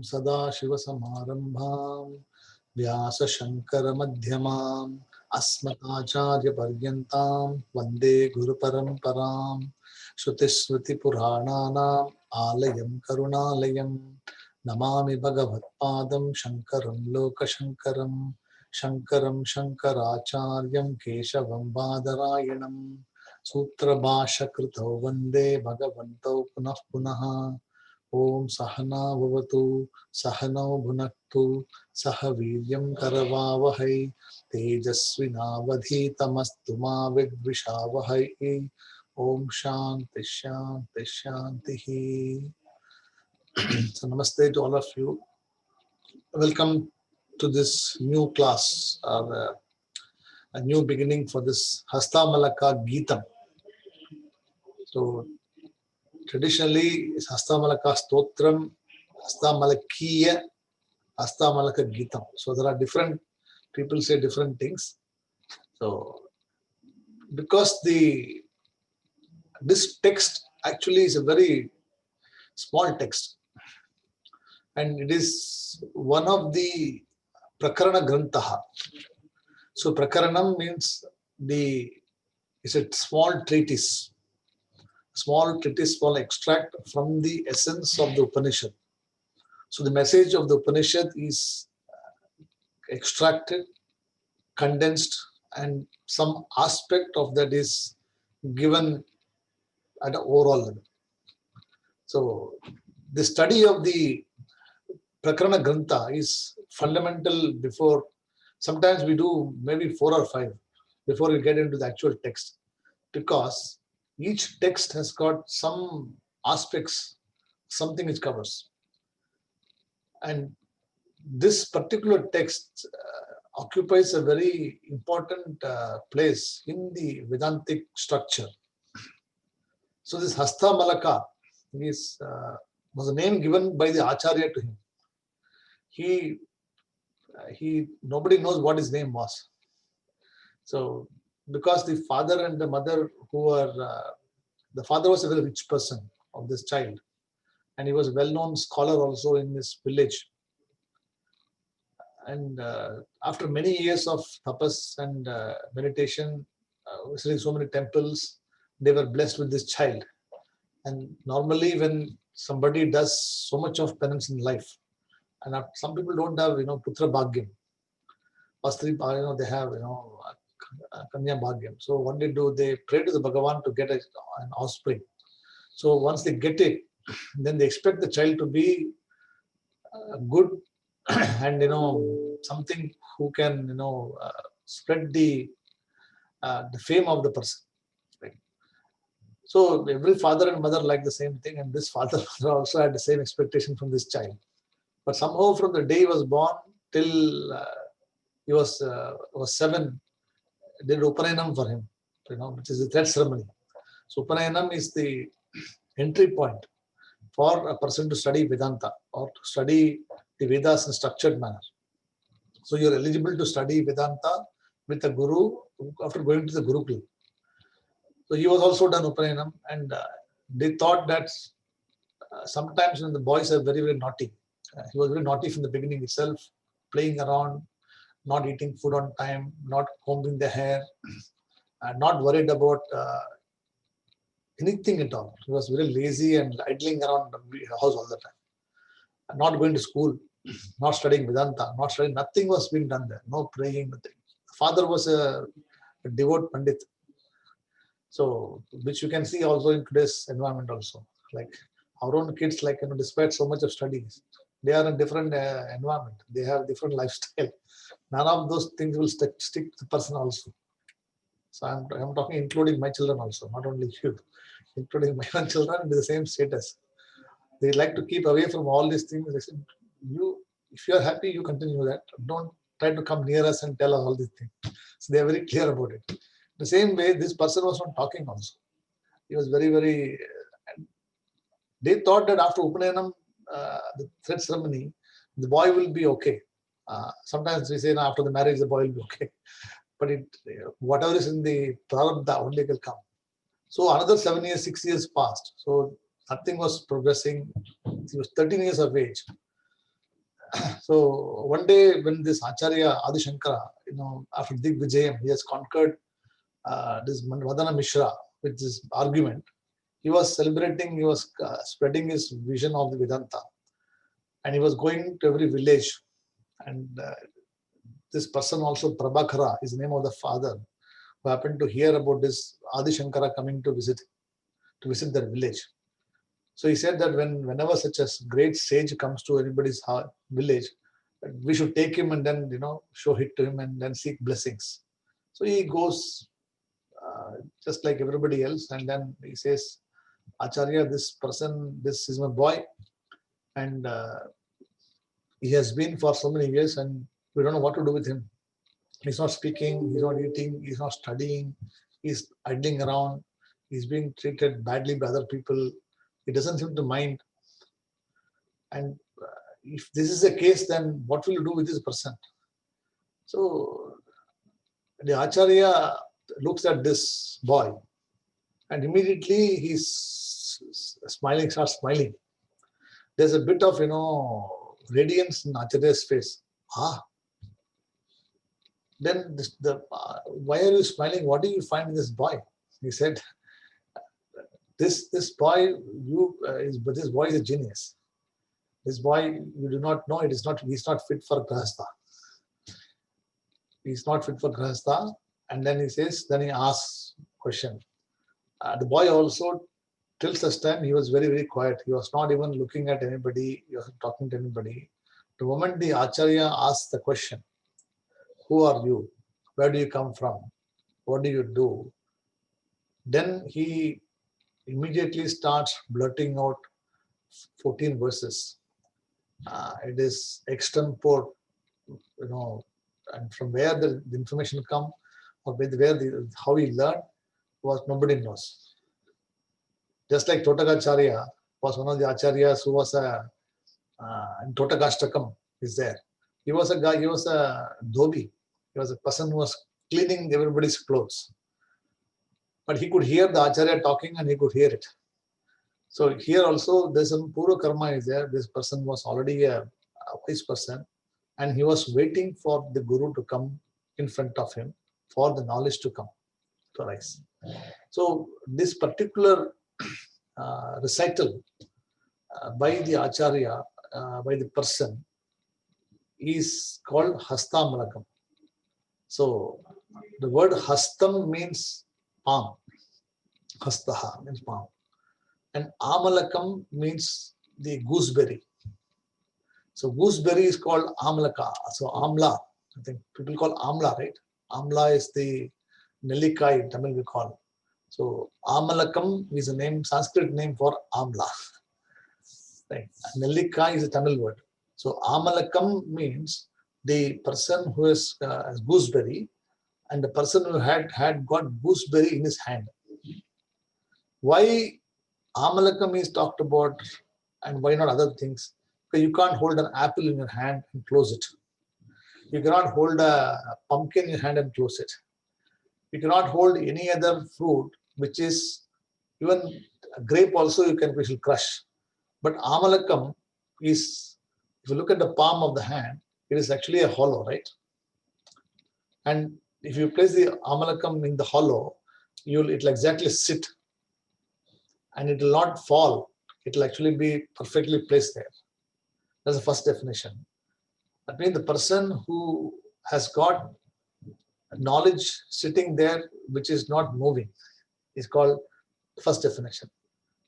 सदाशिवसमारम्भां व्यासशङ्करमध्यमाम् अस्मदाचार्यपर्यन्तां वन्दे गुरुपरम्परां श्रुतिस्मृतिपुराणानाम् आलयं करुणालयं नमामि भगवत्पादं शङ्करं लोकशङ्करं शङ्करं शङ्कराचार्यं केशवं बादरायणं सूत्रभाष्यकृतौ वन्दे भगवन्तौ पुनः पुनः। ओम सहना भवतु सहनौ भुनक्तु सह वीर्यं करवावहै तेजस्विनावधीतमस्तु मा विद्विषावहै। ओम शांति शांति शांति। So namaste to all of you. Welcome to this new class, a new beginning for this Hastamalaka Geetam. So traditionally, it's Hastamalaka Stotram, Hastamalakiya, Hastamalaka Geetam. So there are different people say different things. So because this text actually is a very small text, and it is one of the Prakarana Grantaha. So Prakaranam means it's a small treatise, small extract from the essence of the Upanishad. So the message of the Upanishad is extracted, condensed, and some aspect of that is given at an overall level. So the study of the Prakarana Grantha is fundamental before. Sometimes we do maybe 4 or 5 before we get into the actual text, because each text has got some aspects, something it covers. And this particular text occupies a very important place in the Vedantic structure. So this Hastamalaka was a name given by the Acharya to him. Nobody knows what his name was. So because the father and the mother the father was a very rich person of this child, and he was a well-known scholar also in this village. And after many years of tapas and meditation, visiting so many temples, they were blessed with this child. And normally when somebody does so much of penance in life, and some people don't have, putra bhagyam, pastri, they have, kanya bhagyam. So what they do, they pray to the Bhagavan to get an offspring. So once they get it, then they expect the child to be good and something who can spread the fame of the person. Right? So every father and mother like the same thing, and this father also had the same expectation from this child. But somehow from the day he was born till he was 7, they did Upanayanam for him, which is the thread ceremony. So Upanayanam is the entry point for a person to study Vedanta or to study the Vedas in a structured manner. So you're eligible to study Vedanta with a guru after going to the Gurukul. So he was also done Upanayanam, and they thought that sometimes when the boys are very, very naughty, he was very naughty from the beginning itself, playing around, not eating food on time, not combing their hair, not worried about anything at all. He was very lazy and idling around the house all the time, not going to school, not studying Vedanta, not studying, nothing was being done there, no praying, nothing. The father was a devout Pandit. So, which you can see also in today's environment also. Like our own kids, despite so much of studies, they are in different environment. They have different lifestyle. None of those things will stick to the person also. So I'm talking including my children also, not only you, including my own children in the same status. They like to keep away from all these things. They said, if you are happy, you continue that. Don't try to come near us and tell us all these things. So they are very clear about it. The same way, this person was not talking also. He was very, very. They thought that after Upanayanam, the thread ceremony, the boy will be okay. Sometimes we say after the marriage, the boy will be okay. But whatever is in the prarabdha only will come. So another 7 years, 6 years passed. So nothing was progressing. He was 13 years of age. So one day when this Acharya Adi Shankara, after Digvijayam, he has conquered this Vadana Mishra with this argument. He was celebrating, he was spreading his vision of the Vedanta, and he was going to every village. And this person also, Prabhakara, is the name of the father, who happened to hear about this Adi Shankara coming to visit their village. So he said that whenever such a great sage comes to anybody's village, we should take him and then show it to him and then seek blessings. So he goes just like everybody else, and then he says, Acharya, this person, this is my boy, and he has been for so many years, and we don't know what to do with him. He's not speaking, he's not eating, he's not studying, he's idling around, he's being treated badly by other people. He doesn't seem to mind. And if this is the case, then what will you do with this person? So the Acharya looks at this boy, and immediately he's starts smiling. There's a bit of radiance in Acharya's face. Then why are you smiling? What do you find in this boy? He said, this boy this boy is a genius. This boy, you do not know, he's not fit for Grahastha. He's not fit for Grahastha. And then he asks question. The boy also, till such time, he was very, very quiet. He was not even looking at anybody. He wasn't talking to anybody. The moment the Acharya asked the question, who are you? Where do you come from? What do you do? Then he immediately starts blurting out 14 verses. It is extempore, and from where the information come, or how he learned, was nobody knows. Just like Totakacharya was one of the acharyas who was in Totakashtakam is there. He was a guy, he was a dhobi. He was a person who was cleaning everybody's clothes. But he could hear the acharya talking and he could hear it. So here also there's some Purva Karma is there. This person was already a wise person, and he was waiting for the Guru to come in front of him for the knowledge to come to arise. So this particular recital by the Acharya, by the person, is called Hastamalakam. So the word Hastam means palm. Hastaha means palm. And Amalakam means the gooseberry. So gooseberry is called Amalaka. So Amla, I think people call Amla, right? Amla is the Nellikai in Tamil we call. So Amalakam is a name, Sanskrit name for Amla. Right. Nellikai is a Tamil word. So Amalakam means the person who has gooseberry, and the person who had got gooseberry in his hand. Why Amalakam is talked about and why not other things? Because you can't hold an apple in your hand and close it. You cannot hold a pumpkin in your hand and close it. You cannot hold any other fruit, which is even a grape also we shall crush. But Amalakam is, if you look at the palm of the hand, it is actually a hollow, right? And if you place the Amalakam in the hollow, it will exactly sit, and it will not fall. It will actually be perfectly placed there. That's the first definition. That means the person who has got knowledge sitting there, which is not moving, is called first definition.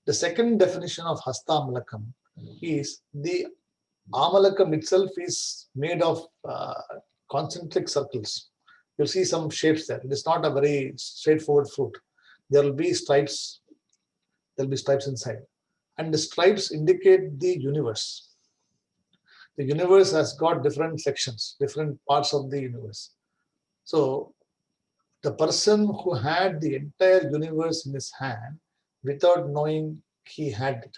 The second definition of Hasta Amalakam is the Amalakam itself is made of concentric circles. You'll see some shapes there. It is not a very straightforward fruit. There will be stripes. There will be stripes inside. And the stripes indicate the universe. The universe has got different sections, different parts of the universe. So the person who had the entire universe in his hand without knowing he had it.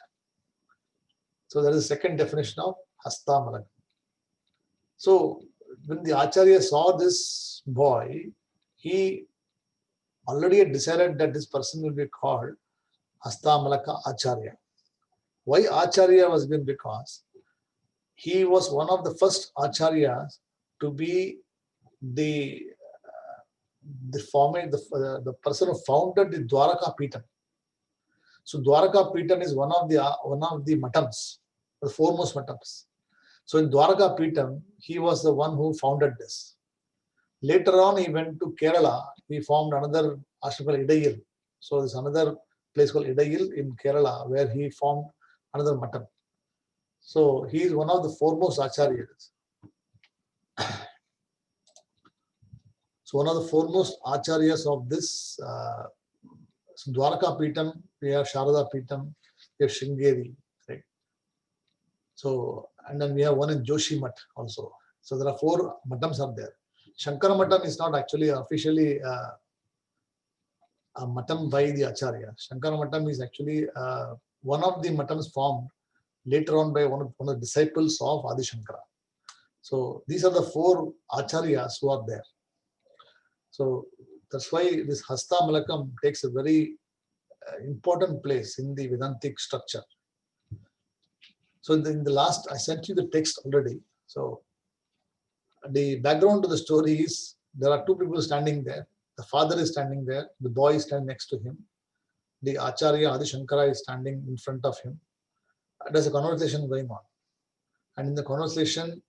So that is the second definition of Hasta Malakam. So when the Acharya saw this boy, he already had decided that this person will be called Hasta Malaka Acharya. Why Acharya was given? Because he was one of the first acharyas to be the the person who founded the Dwaraka Pitam. So Dwaraka Pitam is one of the matams, the foremost matams. So in Dwaraka Pitam, he was the one who founded this. Later on, he went to Kerala. He formed another ashram called Idayil. So there's another place called Idayil in Kerala where he formed another matam. So he is one of the foremost acharyas. So one of the foremost acharyas of this Dwaraka Pitam, we have Sharada Pitam, we have Shringeri, right? So, and then we have one in Joshi Mat also. So there are 4 matams are there. Shankara Matam is not actually officially a matam by the Acharya. Shankara Matam is actually one of the matams formed later on by one of the disciples of Adi Shankara. So these are the 4 Acharyas who are there. So that's why this Hasta Malakam takes a very important place in the Vedantic structure. So in the last, I sent you the text already. So the background to the story is there are 2 people standing there. The father is standing there. The boy is standing next to him. The Acharya Adi Shankara is standing in front of him. There's a conversation going on. And in the conversation,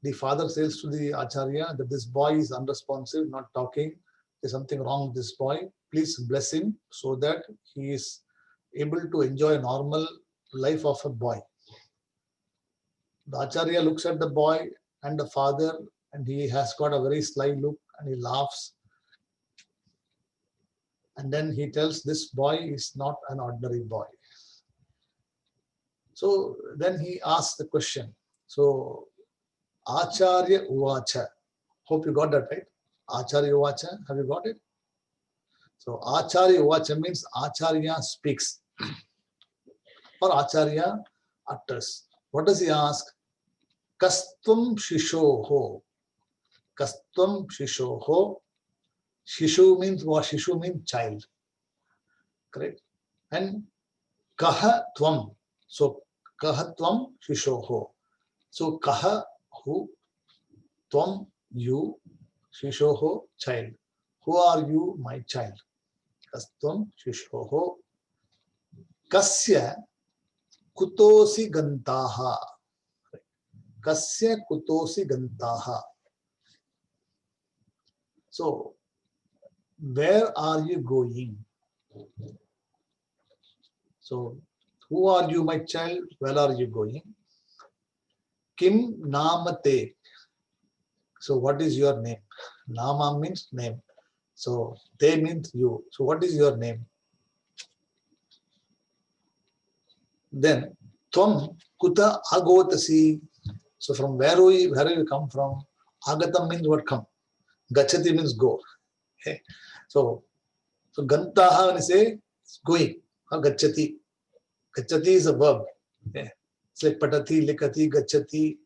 the father says to the Acharya that this boy is unresponsive, not talking. There's something wrong with this boy. Please bless him so that he is able to enjoy a normal life of a boy. The Acharya looks at the boy and the father, and he has got a very sly look and he laughs. And then he tells this boy is not an ordinary boy. So then he asks the question. So Acharya Uvacha. Hope you got that right. Acharya Uvacha. Have you got it? So Acharya Uvacha means Acharya speaks or Acharya utters. What does he ask? Kastvam Shishoho. Kastvam Shishoho. Shishu means what? Shishu means child. Correct? And Kaha Tvam. So Kaha Tvam Shishoho. So Kaha who? Tvam you. Shishoho child. Who are you, my child? Kastvam Shishoho. Kasya Kutosi Gantaha. Kasya Kutosi Gantaha. So, where are you going? So, who are you, my child? Where are you going? Kim Namate. So, what is your name? Nama means name. So, Te means you. So, what is your name? Then, Tvam Kuta Agotasi. So, from where do you come from? Agatam means what come. Gachati means go. Okay. So Gantaha, when you say going, Gachati. Gachati is a verb. Okay. It's like Patati, Likati, Gachati,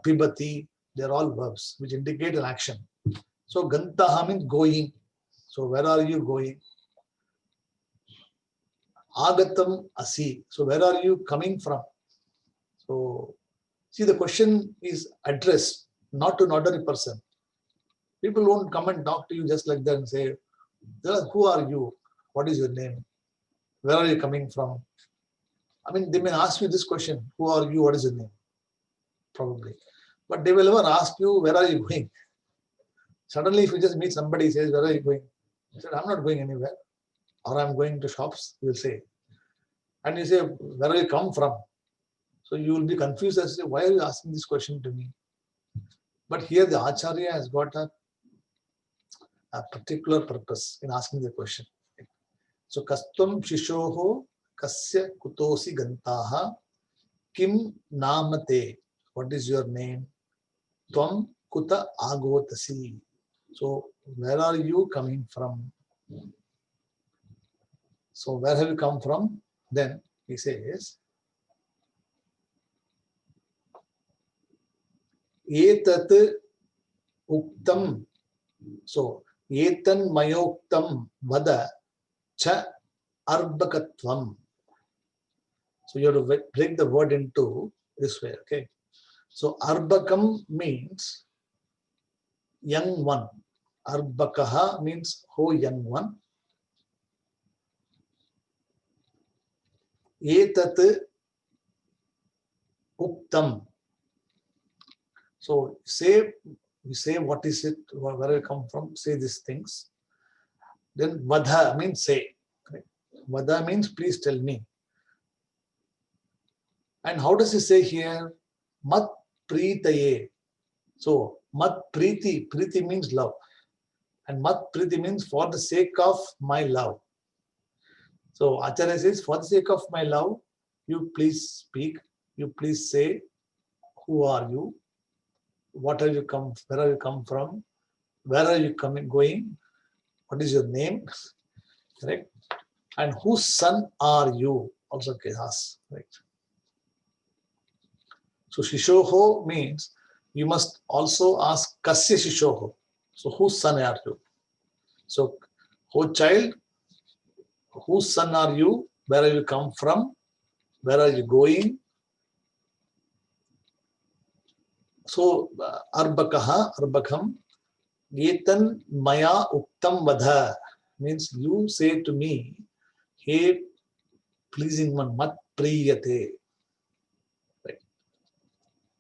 Pibati. They're all verbs which indicate an action. So Gantaha means going. So where are you going? Agatam Asi. So where are you coming from? So see, the question is addressed not to an ordinary person. People won't come and talk to you just like that and say, who are you? What is your name? Where are you coming from? I mean, they may ask you this question, who are you? What is your name? Probably. But they will never ask you, where are you going? Suddenly, if you just meet somebody who says, where are you going? You say, I'm not going anywhere. Or I'm going to shops, you will say. And you say, where are you come from? So you will be confused as to why are you asking this question to me? But here the Acharya has got a particular purpose in asking the question. So, Kastvam Shishoho Kasya Kutosi Gantaha Kim Namate. What is your name? Tvam Kuta Agotasi. So, where are you coming from? So, where have you come from? Then he says, Etat Uktam. So, Etan Mayoktam Vada Cha Arbakatvam. So you have to break the word into this way. Okay. So Arbakam means young one. Arbakaha means who young one. Etat Uktam. So we say what is it, where it come from, say these things. Then Vadha means say. Correct? Vadha means please tell me. And how does he say here? Mat Pritaye. So Mat Priti. Priti means love. And Mat Priti means for the sake of my love. So Acharya says, for the sake of my love, you please speak. You please say, who are you? What are you come? Where are you come from? Where are you going? What is your name? Correct? And whose son are you? Also ask. Right? So Shishoho means you must also ask Kasya Shishoho. So whose son are you? So, oh child, whose son are you? Where are you come from? Where are you going? So Arbakam, Yetan Maya Uktam Vadha means you say to me, hey, pleasing one, Mat Priyate. Right.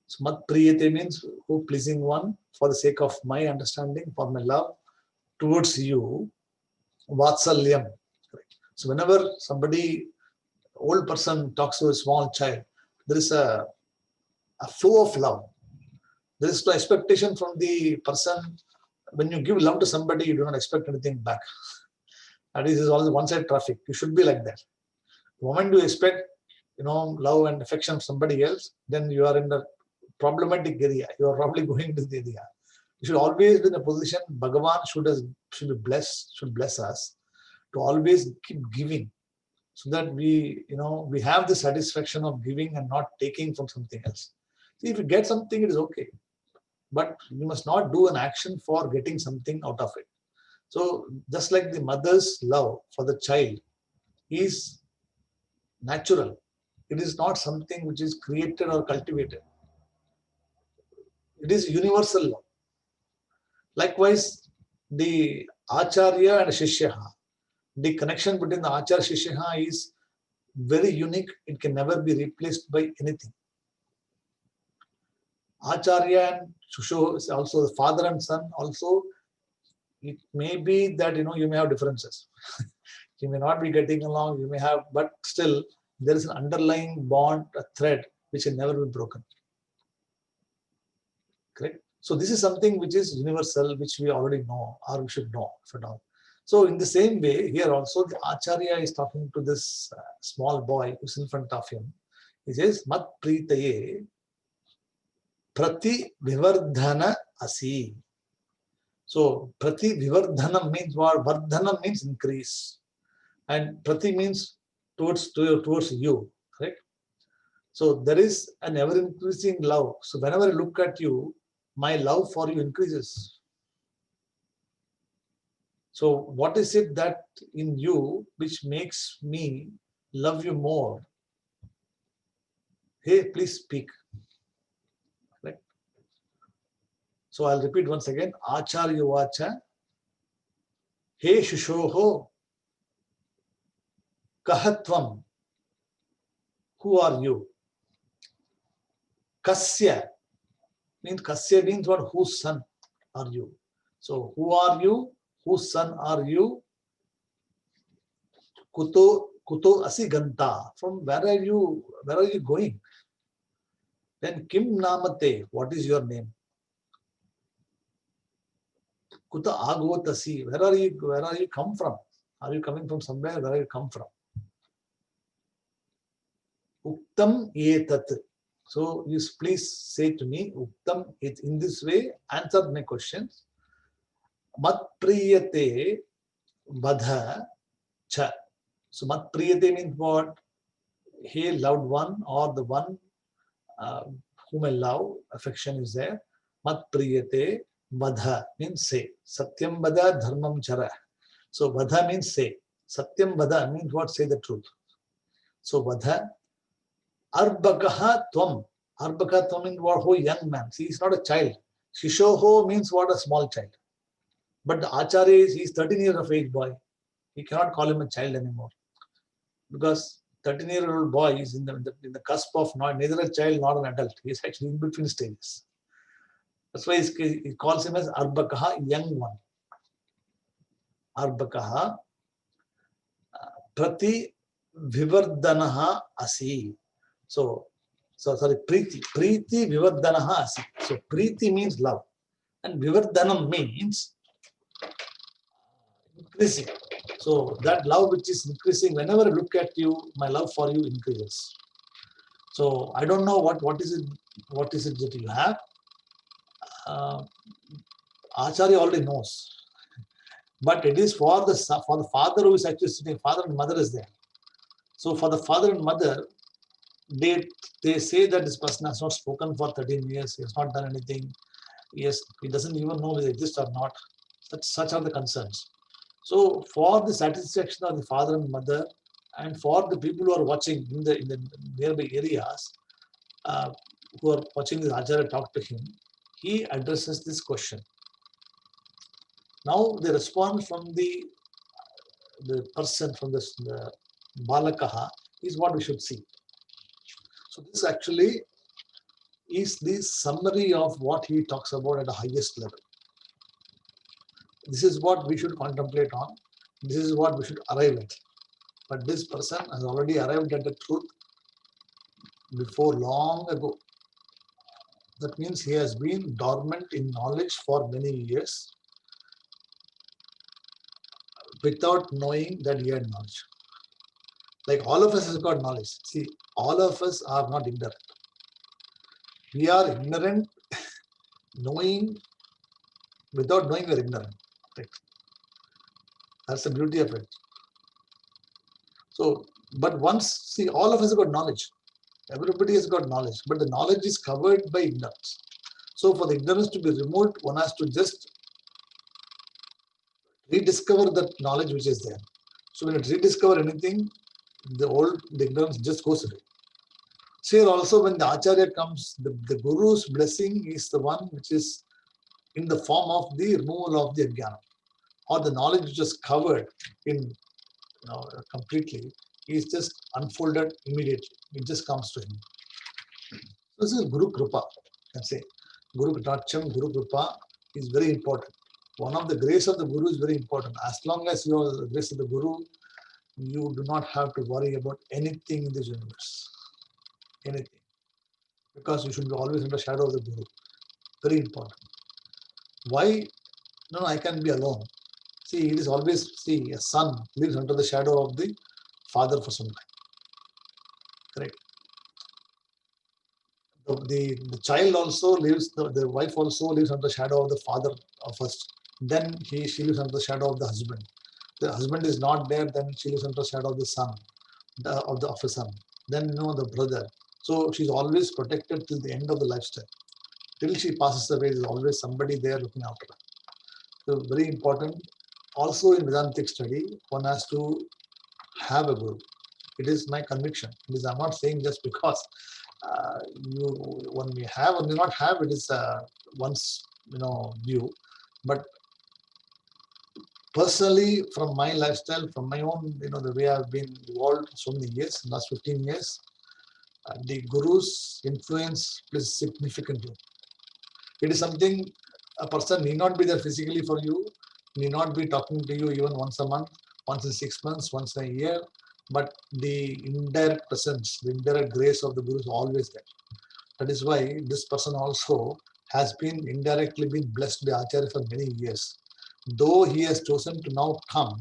So Mat Priyate means who pleasing one, for the sake of my understanding, for my love towards you, Vatsalyam. Right. So whenever somebody, old person talks to a small child, there is a flow of love. There is no expectation from the person. When you give love to somebody, you do not expect anything back. That is all one-side traffic. You should be like that. The moment you expect, love and affection from somebody else, then you are in the problematic area. You are probably going to the area. You should always be in a position. Bhagavan should bless us to always keep giving, so that we have the satisfaction of giving and not taking from something else. See, if you get something, it is okay. But you must not do an action for getting something out of it. So just like the mother's love for the child is natural, it is not something which is created or cultivated. It is universal love. Likewise, the Acharya and Shishya, the connection between the Acharya and Shishya is very unique. It can never be replaced by anything. Acharya and Shusho is also the father and son. Also, it may be that you may have differences. You may not be getting along. You may have, but still there is an underlying bond, a thread which can never be broken. Correct. So this is something which is universal, which we already know, or we should know for now. So in the same way, here also the Acharya is talking to this small boy who's in front of him. He says, Mat Pritaye Prati Vivardhana Asi. So Prati Vivardhanam means what? Vardhanam means increase. And Prati means towards you. Correct? So there is an ever-increasing love. So whenever I look at you, my love for you increases. So what is it that in you which makes me love you more? Hey, please speak. Right? So I'll repeat once again. Acharya Vacha. Hey Shushoho. Kahatvam. Who are you? Kasya means what? Whose son are you? So who are you? Whose son are you? Kuto asi ganta. From where are you going? Then kim namate. What is your name? Kuta agotasi. Where are you come from? Are you coming from somewhere? Where are you come from? Uktam etat. So you please say to me, Uktam, in this way, answer my questions. Mat priyate vadha cha. So mat priyate means what? Hey, loved one, or the one whom I love, affection is there. Mat priyate vadha means say. Satyam vada dharmam chara. So vadha means say. Satyam vada means what? Say the truth. So vadha. Arbakaha tvam. Arbaka means what? Who young man. See, he's not a child. Shishoho means what? A small child. But the Acharya is, he's 13 years of age boy. He cannot call him a child anymore. Because 13-year-old boy is in the cusp of neither a child nor an adult. He is actually in between stages. That's why he calls him as Arbakaha, young one. Arbakaha Prati Vivardanaha Asi. So sorry, Preeti. Preeti Vivardanaha Asi. So Preeti means love. And Vivardhanam means increasing. So that love which is increasing, whenever I look at you, my love for you increases. So I don't know what is it that you have. Acharya already knows, but it is for the father who is actually sitting. Father and mother is there. So for the father and mother, they say that this person has not spoken for 13 years. He has not done anything. Yes, he doesn't even know whether they exist or not. Such are the concerns. So for the satisfaction of the father and mother, and for the people who are watching in the nearby areas, who are watching this Acharya talk to him, he addresses this question. Now the response from the person, from the Balakaha, is what we should see. So this actually is the summary of what he talks about at the highest level. This is what we should contemplate on. This is what we should arrive at. But this person has already arrived at the truth before long ago. That means he has been dormant in knowledge for many years without knowing that he had knowledge. Like all of us has got knowledge. See, all of us are not ignorant. We are ignorant, knowing, without knowing we are ignorant. Right? That's the beauty of it. So, but once, see, all of us have got knowledge. Everybody has got knowledge, but the knowledge is covered by ignorance. So for the ignorance to be removed, one has to just rediscover that knowledge which is there. So when it rediscover anything, the ignorance just goes away. So here also when the Acharya comes, the Guru's blessing is the one which is in the form of the removal of the Ajnana, or the knowledge which is covered in completely is just unfolded immediately. It just comes to him. So this is Guru Kripa, I can say. Guru Kratacham, Guru Kripa is very important. One of the grace of the Guru is very important. As long as you have the grace of the Guru, you do not have to worry about anything in this universe. Anything. Because you should be always in the shadow of the Guru. Very important. Why? No, I can be alone. See, it is always, see, a son lives under the shadow of the father for some time. Correct. The child also lives, the wife also lives under the shadow of the father first. Then she lives under the shadow of the husband. The husband is not there, then she lives under the shadow of the son, of a son. Then the brother. So she's always protected till the end of the lifestyle. Till she passes away, there's always somebody there looking after her. So very important. Also in Vedantic study, one has to have a guru. It is my conviction. I'm not saying just because one may have or may not have. It is one's view. But personally, from my lifestyle, from my own, the way I've been evolved so many years, last 15 years, the Guru's influence plays significantly. It is something a person need not be there physically for you, need not be talking to you even once a month, once in 6 months, once in a year, but the indirect presence, the indirect grace of the Guru is always there. That is why this person also has been indirectly been blessed by Acharya for many years. Though he has chosen to now come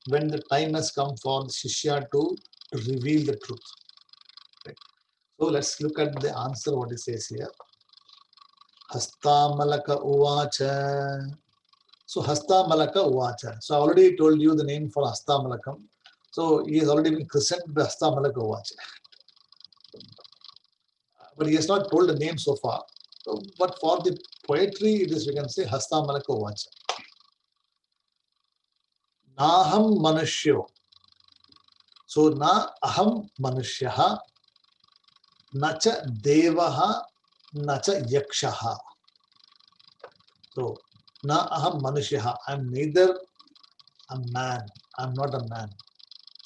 when the time has come for the Shishya to reveal the truth. Right. So let's look at the answer, what it says here. Hastamalaka Uvacha. So Hastamalaka Uvacha. So I already told you the name for Hastamalakam. So he has already been christened by Hastamalaka Uvacha. But he has not told the name so far. So, but for the poetry, it is, we can say, Hastamalaka Uvacha. Naham Manushyo. So, na aham manushyaha. nacha devaha, nacha yakshaha. So, na aham manushyaha. I'm neither a man. I'm not a man.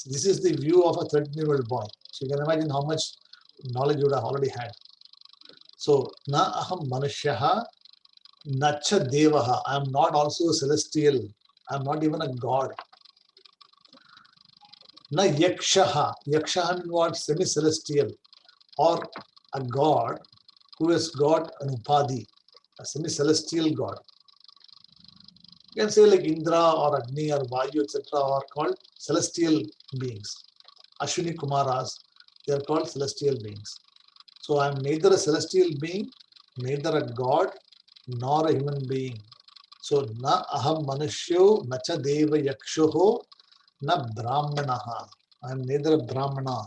This is the view of a 13-year-old boy. So you can imagine how much knowledge you would have already had. So, na aham manushyaha, nacha devaha. I'm not also celestial. I'm not even a god. Na yakshaha. Yakshaha means what? Semi-celestial, or a god who has got an upadhi, a semi-celestial god. You can say like Indra or Agni or Vayu, etc., are called celestial beings. Ashwini Kumaras, they are called celestial beings. So I am neither a celestial being, neither a god, nor a human being. So na aham manushyo, na cha deva yakshoho, na brahmanaha. I am neither a brahmana.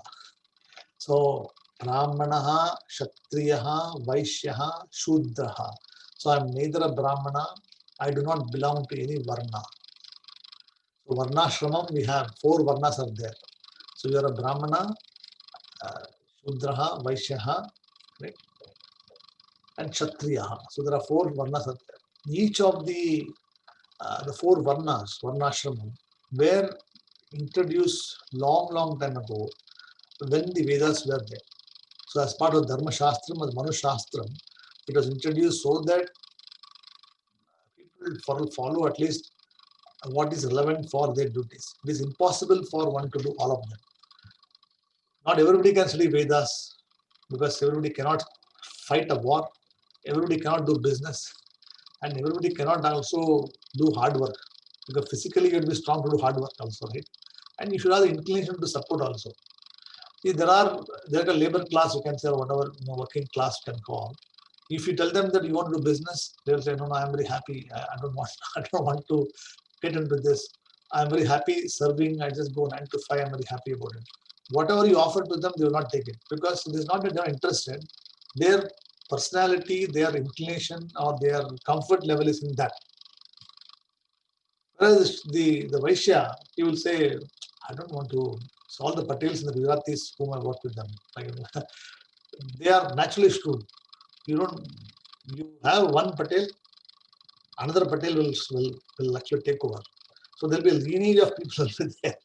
So brahmanaha, kshatriyaha, vaishyaha, shudraha. So I am neither a brahmana, I do not belong to any varna. So varnashramam, we have 4 varnas are there. So you are a brahmana, Shudraha, Vaishyaha, right? And Kshatriyaha. So there are 4 varnas. Each of the 4 varnas, Varnashramam, were introduced long time ago when the Vedas were there. So as part of Dharma Shastram and Manu Shastram, it was introduced so that people follow at least what is relevant for their duties. It is impossible for one to do all of them. Not everybody can study Vedas because everybody cannot fight a war, everybody cannot do business, and everybody cannot also do hard work because physically you have to be strong to do hard work also, right? And you should have the inclination to support also. See, there are a labor class, you can say, or whatever, working class you can call. If you tell them that you want to do business, they will say, no, I'm very happy. I don't want I don't want to get into this. I'm very happy serving. I just go 9 to 5. I'm very happy about it. Whatever you offer to them, they will not take it because it is not that they are interested. Their personality, their inclination, or their comfort level is in that. Whereas the Vaishya, he will say, I don't want to. So all the Patels and the Gujaratis whom I work with them, like, they are naturally shrewd. You have one Patel, another Patel will actually take over. So there'll be a lineage of people there.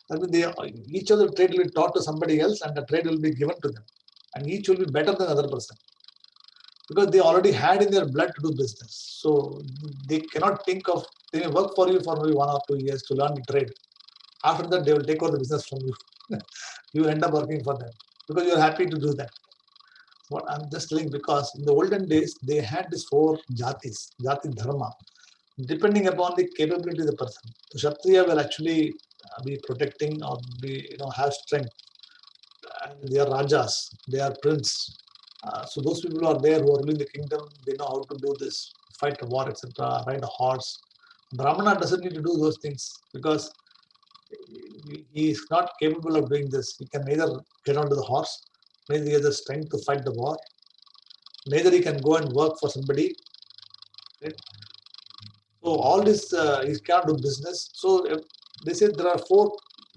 I mean, each other trade will be taught to somebody else, and the trade will be given to them, and each will be better than the other person because they already had in their blood to do business. So they cannot think of, they may work for you for maybe 1 or 2 years to learn the trade. After that, they will take over the business from you. You end up working for them because you're happy to do that. What I'm just telling, because in the olden days they had these 4 jatis, jati dharma, depending upon the capability of the person. The Kshatriya will actually be protecting or be, have strength. And they are rajas, they are prince. So those people are there who are ruling the kingdom. They know how to do this, fight a war, etc., ride a horse. Brahmana doesn't need to do those things because he is not capable of doing this. He can neither get onto the horse, neither he has the strength to fight the war, neither he can go and work for somebody. Right? So all this, he cannot do business. So they say there are 4,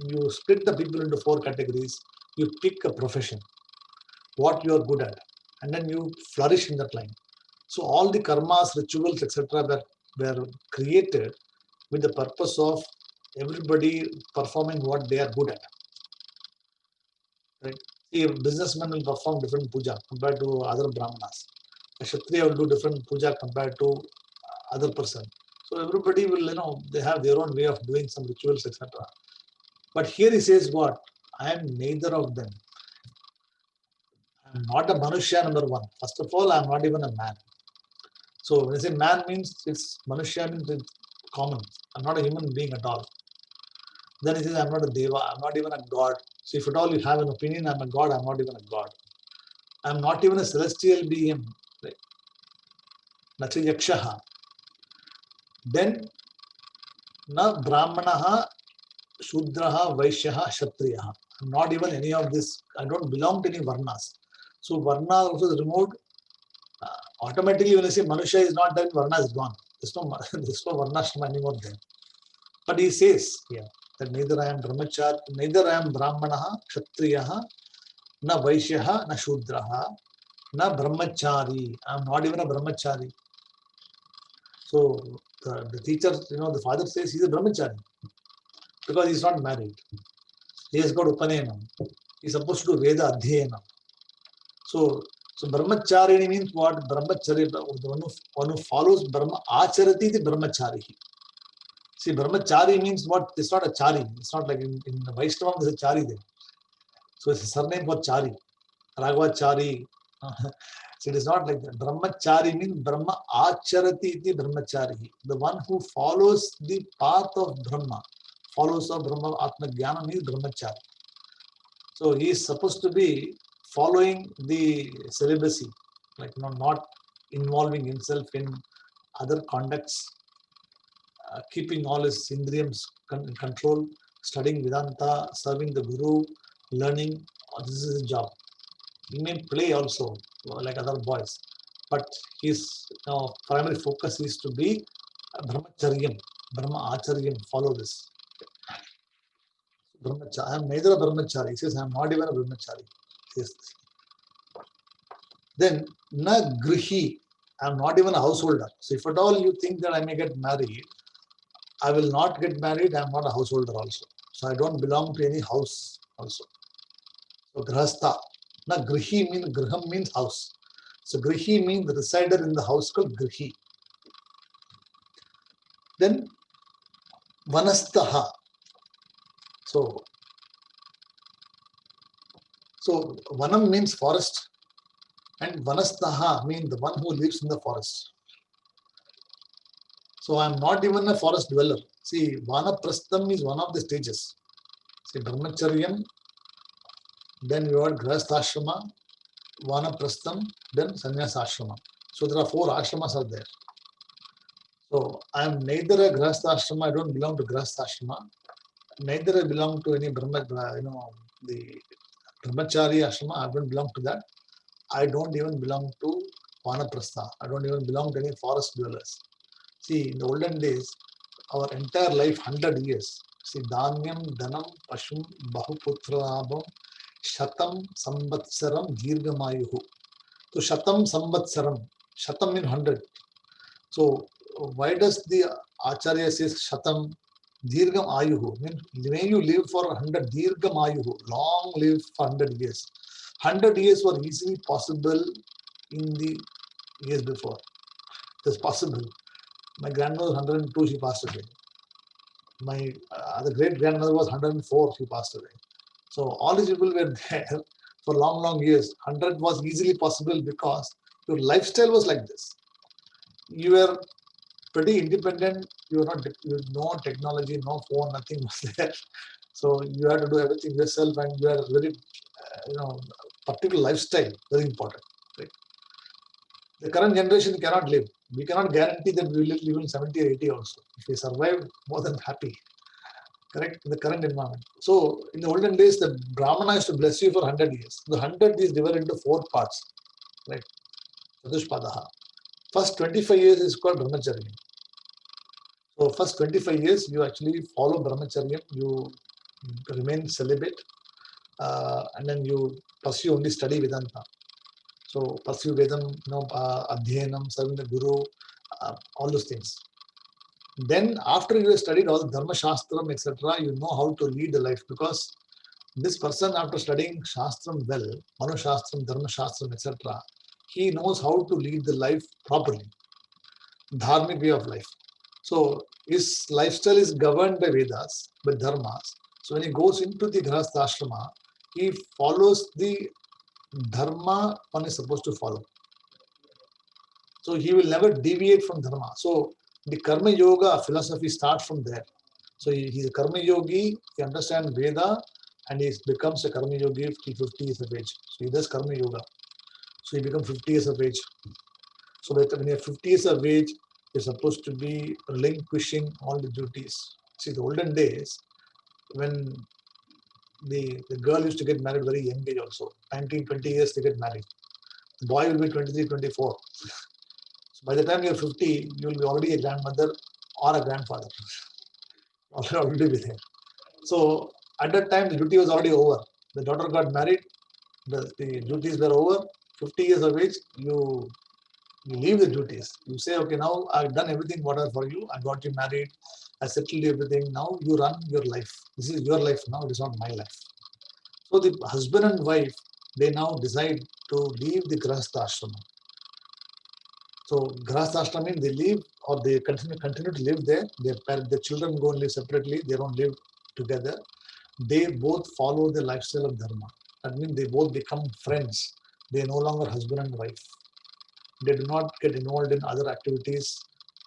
you split the people into 4 categories. You pick a profession, what you are good at, and then you flourish in that line. So all the karmas, rituals, etc. were created with the purpose of everybody performing what they are good at. Right? See, a businessman will perform different puja compared to other brahmanas. A Kshatriya will do different puja compared to other person. So everybody will, they have their own way of doing some rituals, etc. But here he says what? I am neither of them. I am not a Manushya, number 1. First of all, I am not even a man. So when I say man means it's Manushya means it's common. I'm not a human being at all. Then he says, I'm not a Deva, I'm not even a god. So if at all you have an opinion, I'm a god, I'm not even a god. I'm not even a celestial being. Right? Nacha yakshaha. Then na brahmanaha, Shudraha, Vaishyaha, Kshatriyaha. I'm not even any of this. I don't belong to any varnas. So varna also is removed. Automatically, when I say Manusha is not there, varna is gone. There's no varnashrama anymore there. But he says here that neither I am brahmachar, neither I am brahmanaha, kshatriyaha, na vaishyaha, na shudraha, na brahmachari. I'm not even a brahmachari. So the teacher, the father says he's a brahmachari because he's not married. He has got upanayana. He's supposed to do Veda Adhyayana. So brahmachari means what? Brahmachari, the one who follows Brahma, acharati the brahmachari. See, brahmachari means what? It's not a chari. It's not like in the Vaishnava, there's a chari there. So it's a surname for chari. Raghvachari. So it is not like that. Brahmachari means Brahma acharati iti brahmachari. The one who follows the path of Brahma, follows of Brahma Atma Jnana means brahmachari. So he is supposed to be following the celibacy, like not involving himself in other conducts, keeping all his indriyams in control, studying Vedanta, serving the Guru, learning. This is his job. He may play also like other boys, but his primary focus is to be brahmacharyam, brahma acharyam, follow this. Brahmachari. I am neither a brahmachari. He says, I am not even a brahmachari. Yes. Then, na grihi. I am not even a householder. So, if at all you think that I may get married, I will not get married. I am not a householder also. So, I don't belong to any house also. So, grahastha. Na grihi means, griham means house. So, grihi means the resider in the house called grihi. Then, vanastaha. So vanam means forest, and vanastaha means the one who lives in the forest. So I am not even a forest dweller. See, vanaprastham is one of the stages. See, brahmacharyam, then you have grahasthashrama, vanaprastham, then sannyasashrama. So there are 4 ashramas are there. So I am neither a grahasthashrama, I don't belong to grahasthashrama, neither I belong to any the brahmachari ashrama, I don't belong to that. I don't even belong to vanaprastha. I don't even belong to any forest dwellers. See, in the olden days, our entire life, 100 years. See, dhanyam, dhanam, pashum, bahuputrabam, shatam, sambatsaram, dirgamayuhu. So, shatam, sambatsaram. Shatam means 100. So, why does the Acharya says shatam, dirgam ayuhu? Means, may you live for 100, dirgam ayuhu, long live for 100 years. 100 years were easily possible in the years before. It was possible. My grandmother was 102, she passed away. My other great grandmother was 104, she passed away. So all these people were there for long, long years. 100 was easily possible because your lifestyle was like this. You were pretty independent. You were not, no technology, no phone, nothing was there. So you had to do everything yourself, and you had a very, particular lifestyle, very important. Right? The current generation cannot live. We cannot guarantee that we will live in 70 or 80 also. If we survive, more than happy. Correct? In the current environment. So, in the olden days, the Brahmana used to bless you for 100 years. The 100 is divided into 4 parts. Right? Chatushpadaha. First 25 years is called Brahmacharya. So, first 25 years, you actually follow Brahmacharya. You remain celibate. And then you pursue only study Vedanta. So pursue Vedam, Adhyanam, serving the Guru, all those things. Then after you have studied all Dharma Shastram, etc., you know how to lead the life, because this person, after studying Shastram well, Manu Shastram, Dharma Shastram, etc., he knows how to lead the life properly, dharmic way of life. So his lifestyle is governed by Vedas, by Dharmas. So when he goes into the Grahastha Ashrama, he follows the Dharma one is supposed to follow. So he will never deviate from Dharma. So the Karma Yoga philosophy starts from there. So he's a Karma Yogi, he understands Veda, and he becomes a Karma Yogi till 50 years of age. So he does Karma Yoga. So he becomes 50 years of age. So when you're 50 years of age, you're supposed to be relinquishing all the duties. See, the olden days, when the girl used to get married very young age also, 19, 20 years they get married. The boy will be 23, 24. So by the time you're 50, you'll be already a grandmother or a grandfather. Already be there. So at that time, the duty was already over. The daughter got married, the duties were over, 50 years of age, you leave the duties. You say, okay, now I've done everything whatever for you. I got you married. I settled everything. Now you run your life. This is your life now. It is not my life. So the husband and wife, they now decide to leave the Grahastha Ashrama. So Grahastha Ashrama means they leave or they continue to live there. Their children go and live separately. They don't live together. They both follow the lifestyle of Dharma. That means they both become friends. They are no longer husband and wife. They do not get involved in other activities.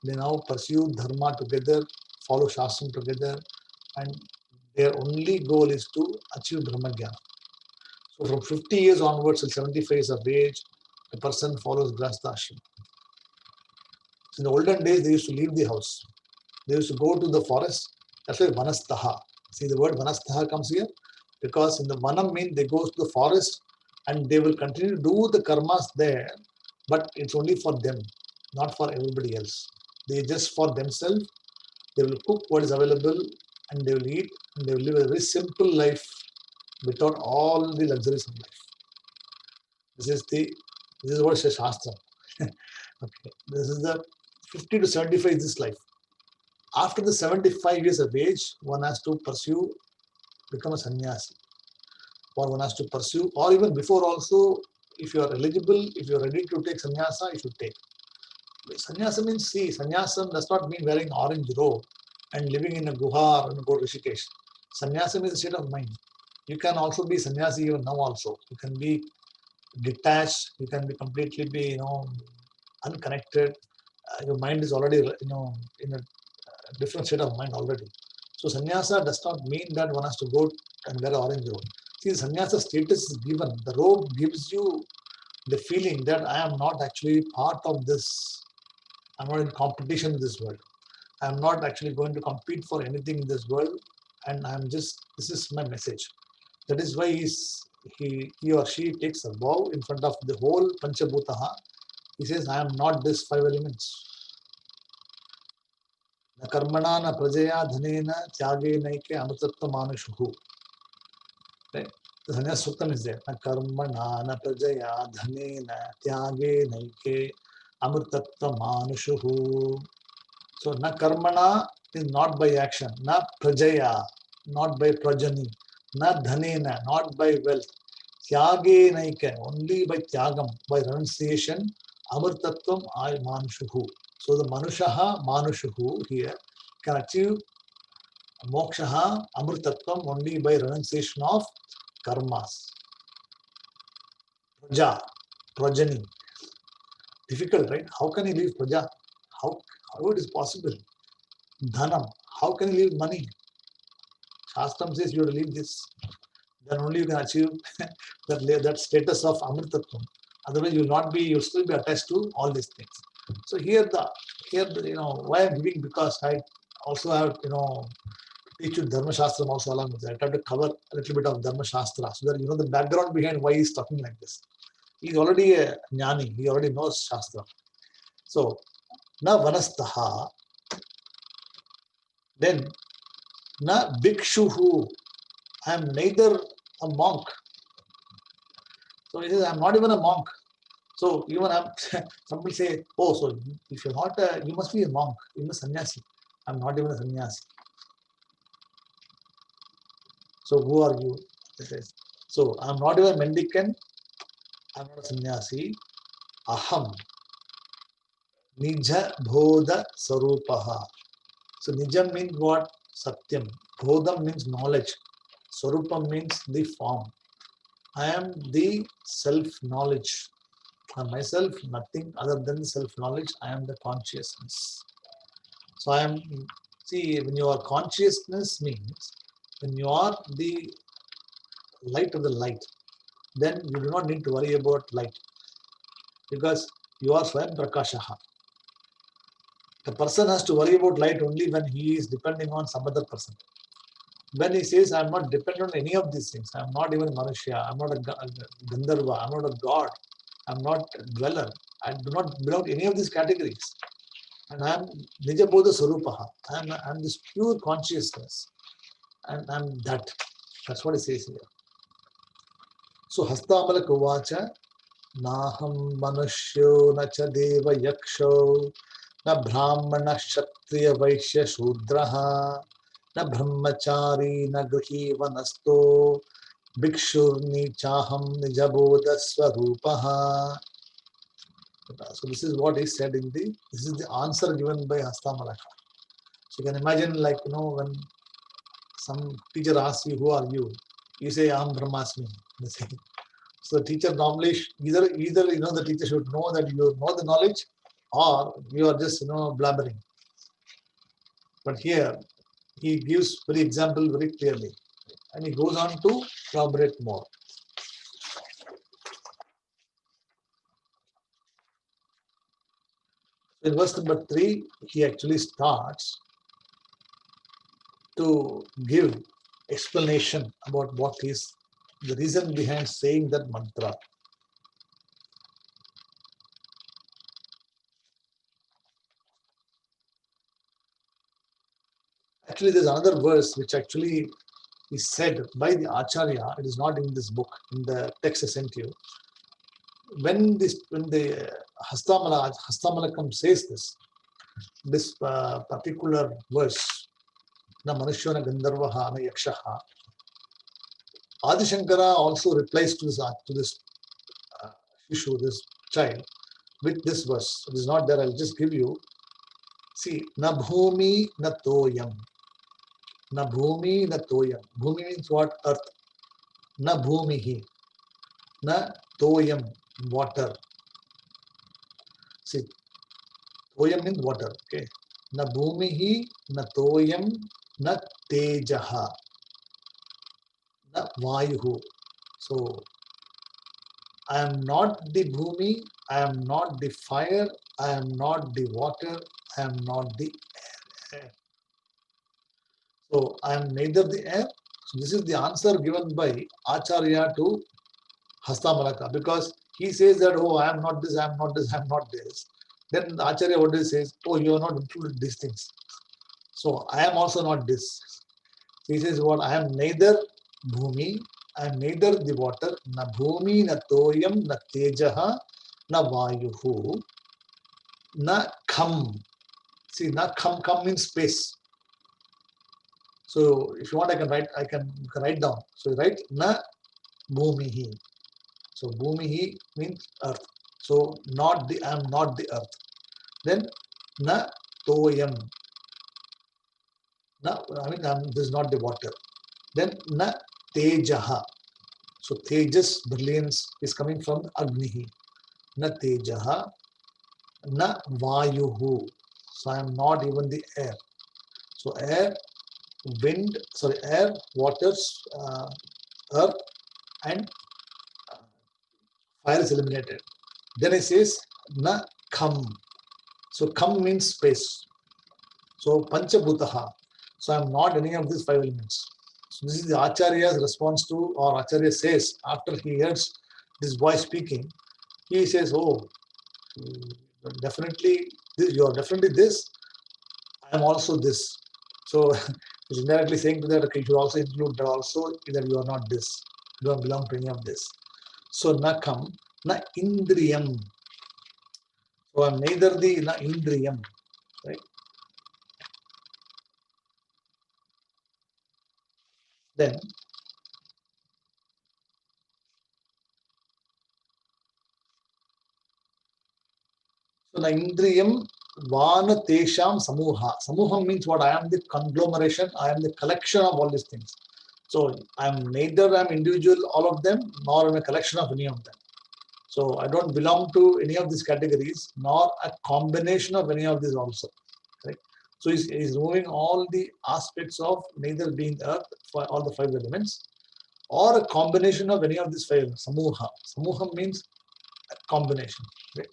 They now pursue Dharma together, follow Shastram together, and their only goal is to achieve Brahma Jnana. So from 50 years onwards till 75 years of age, a person follows Grahastha Ashrama. So in the olden days, they used to leave the house. They used to go to the forest. That's why Vanastaha. See, the word Vanastaha comes here because in the Vanam means they go to the forest and they will continue to do the karmas there, but it's only for them, not for everybody else. They just for themselves, they will cook what is available and they will eat and they will live a very simple life without all the luxuries of life. This is what says Shastra. Okay. This is the 50 to 75 is this life. After the 75 years of age, one has to pursue, become a sannyasi. Or one has to pursue, or even before also, if you are eligible, if you are ready to take sannyasa, you should take. Sannyasa means, see, sannyasa does not mean wearing orange robe and living in a guha or go to Rishikesh. Sannyasa means a state of mind. You can also be sannyasi even now also. You can be detached, you can be completely be, unconnected. Your mind is already, in a different state of mind already. So sannyasa does not mean that one has to go and wear orange robe. See, the sannyasa status is given. The robe gives you the feeling that I am not actually part of this. I'm not in competition in this world. I'm not actually going to compete for anything in this world. And this is my message. That is why he or she takes a vow in front of the whole Panchabhutaha. He says, I am not these five elements. Na karmana na prajaya dhanena tyage naike amritattva manushuhu. Right? The Sannyasa Suktam is there. Na karmana na prajaya dhanena tyage naike amritattva manushuhu. So na karmana is not by action. Na prajaya, not by prajani. Na dhanena, not by wealth. Tyage naike, only by tyagam, by renunciation. Amritattvam ay manushuhu. So the manushaha, manushuhu here can achieve mokshaha, amritattvam only by renunciation of karmas. Praja, prajani. Difficult, right? How can he leave praja? How it is possible? Dhanam, how can you leave money? Shastram says you have to leave this. Then only you can achieve that status of amritattvam. Otherwise, you'll still be attached to all these things. So here why I'm giving, because I also have teach you Dharma Shastra also along with that. I try to cover a little bit of Dharma Shastra so that you know the background behind why he's talking like this. He's already a jnani, he already knows Shastra. So na vanastaha, then na bhikshuhu. I am neither a monk. So he says, I'm not even a monk. So even some people say, oh, so if you're not you must be a monk, you must sannyasi. I'm not even a sannyasi. So who are you? So I'm not even a mendicant, I'm not a sannyasi. Aham Nija Bodha Sarupaha. So Nijam means what? Satyam. Bodham means knowledge. Sarupam means the form. I am the self-knowledge. I myself, nothing other than self-knowledge. I am the consciousness. So when you are consciousness means, when you are the light of the light, then you do not need to worry about light. Because you are Swayam Prakashaha. The person has to worry about light only when he is depending on some other person. When he says, I'm not dependent on any of these things, I'm not even Manushya, I'm not a Gandharva, I'm not a god, I'm not a dweller, I do not belong to any of these categories. And I'm Nijabodha Sarupaha, I'm this pure consciousness, and I'm that. That's what it says here. So Hastamalaka Uvacha Naham Manushyo Nacha Deva Yaksho Na Brahmana Kshatriya Vaishya Shudraha Na Brahmachari Na Grihi Vanasto Bhikshurni Chaham Nijaboda Swarupaha. So this is what is said in this is the answer given by Hastamalaka. So you can imagine, like, when some teacher asks you, who are you? You say, Aham Brahmasmi. So the teacher normally either the teacher should know that you know the knowledge, or you are just blabbering. But here he gives very example very clearly, and he goes on to elaborate more. In verse number 3, he actually starts to give explanation about what is the reason behind saying that mantra. Actually, there's another verse which actually is said by the Acharya. It is not in this book, in the text I sent you. When the Hastamalakam says this particular verse, na Manushya na Gandharvaha na Yakshaha, Adi Shankara also replies to this Shishu, this child, with this verse. It is not there. I'll just give you. See, na bhumi na toyam. Na bhumi na toyam. Bhumi means what? Earth. Na bhumihi. Na toyam, water. See, toyam means water. Okay. Na bhumihi, na toyam, na tejaha, na vayuhu. So, I am not the bhumi, I am not the fire, I am not the water, I am not the air. So, I am neither the air. So, this is the answer given by Acharya to Hastamalaka, because he says that, oh, I am not this, I am not this, I am not this. Then the Acharya what he says, oh, you are not included these things. So, I am also not this. So he says, what? I am neither bhumi, I am neither the water, na bhumi, na toyam, na tejaha, na vayuhu, na kham. See, na kham, kham means space. So if you want, I can write down. So write na bhumihi. So bhumihi means earth. So I am not the earth. Then na toyam. This is not the water. Then na tejaha. So tejas, brilliance, is coming from Agnihi. Na tejaha, na vayuhu. So I am not even the air. So air, waters, earth, and fire is eliminated. Then it says na kham. So kham means space. So panchabhutaha. So I am not any of these five elements. So this is the Acharya's response to, or Acharya says after he hears this boy speaking, he says, oh, definitely you are definitely this, I am also this. So he's indirectly saying to that, okay, you should also include that also, that you are not this, you don't belong to any of this. So na kam, na indriyam. So I'm neither the na indriyam, right? Then so na indriyam vana tesham samuha. Samuham means what? I am the conglomeration, I am the collection of all these things. So I'm individual, all of them, nor am a collection of any of them. So I don't belong to any of these categories, nor a combination of any of these also. Right? So he's removing all the aspects of neither being earth for all the five elements, or a combination of any of these five. Samuha. Samuha means a combination. Right?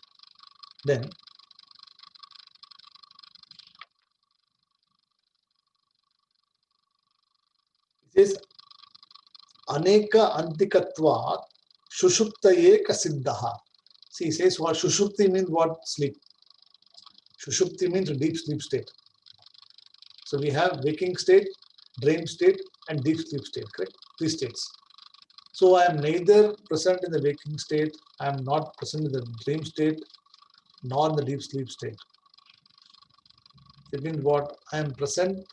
Then it says Aneka Antikatva Shushuptayeka Siddhaha. See, he says what Shushupti means what? Sleep. Shushupti means a deep sleep state. So we have waking state, dream state, and deep sleep state, correct? Three states. So I am neither present in the waking state, I am not present in the dream state, nor in the deep sleep state. It means what? I am present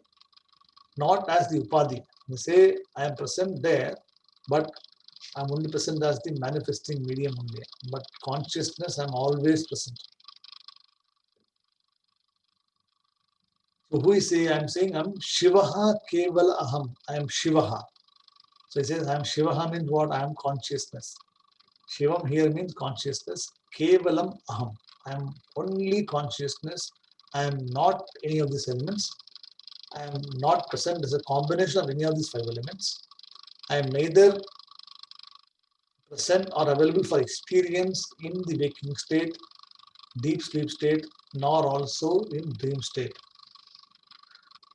not as the upadhi. They say I am present there, but I'm only present as the manifesting medium only. But consciousness, I'm always present. So who is saying? I'm saying I'm Shivaha Kevala Aham. I am Shivaha. So he says I am Shivaha means what? I am consciousness. Shivam here means consciousness. Kevalam Aham. I am only consciousness. I am not any of these elements. I am not present as a combination of any of these five elements. I am neither present or available for experience in the waking state, deep sleep state, nor also in dream state.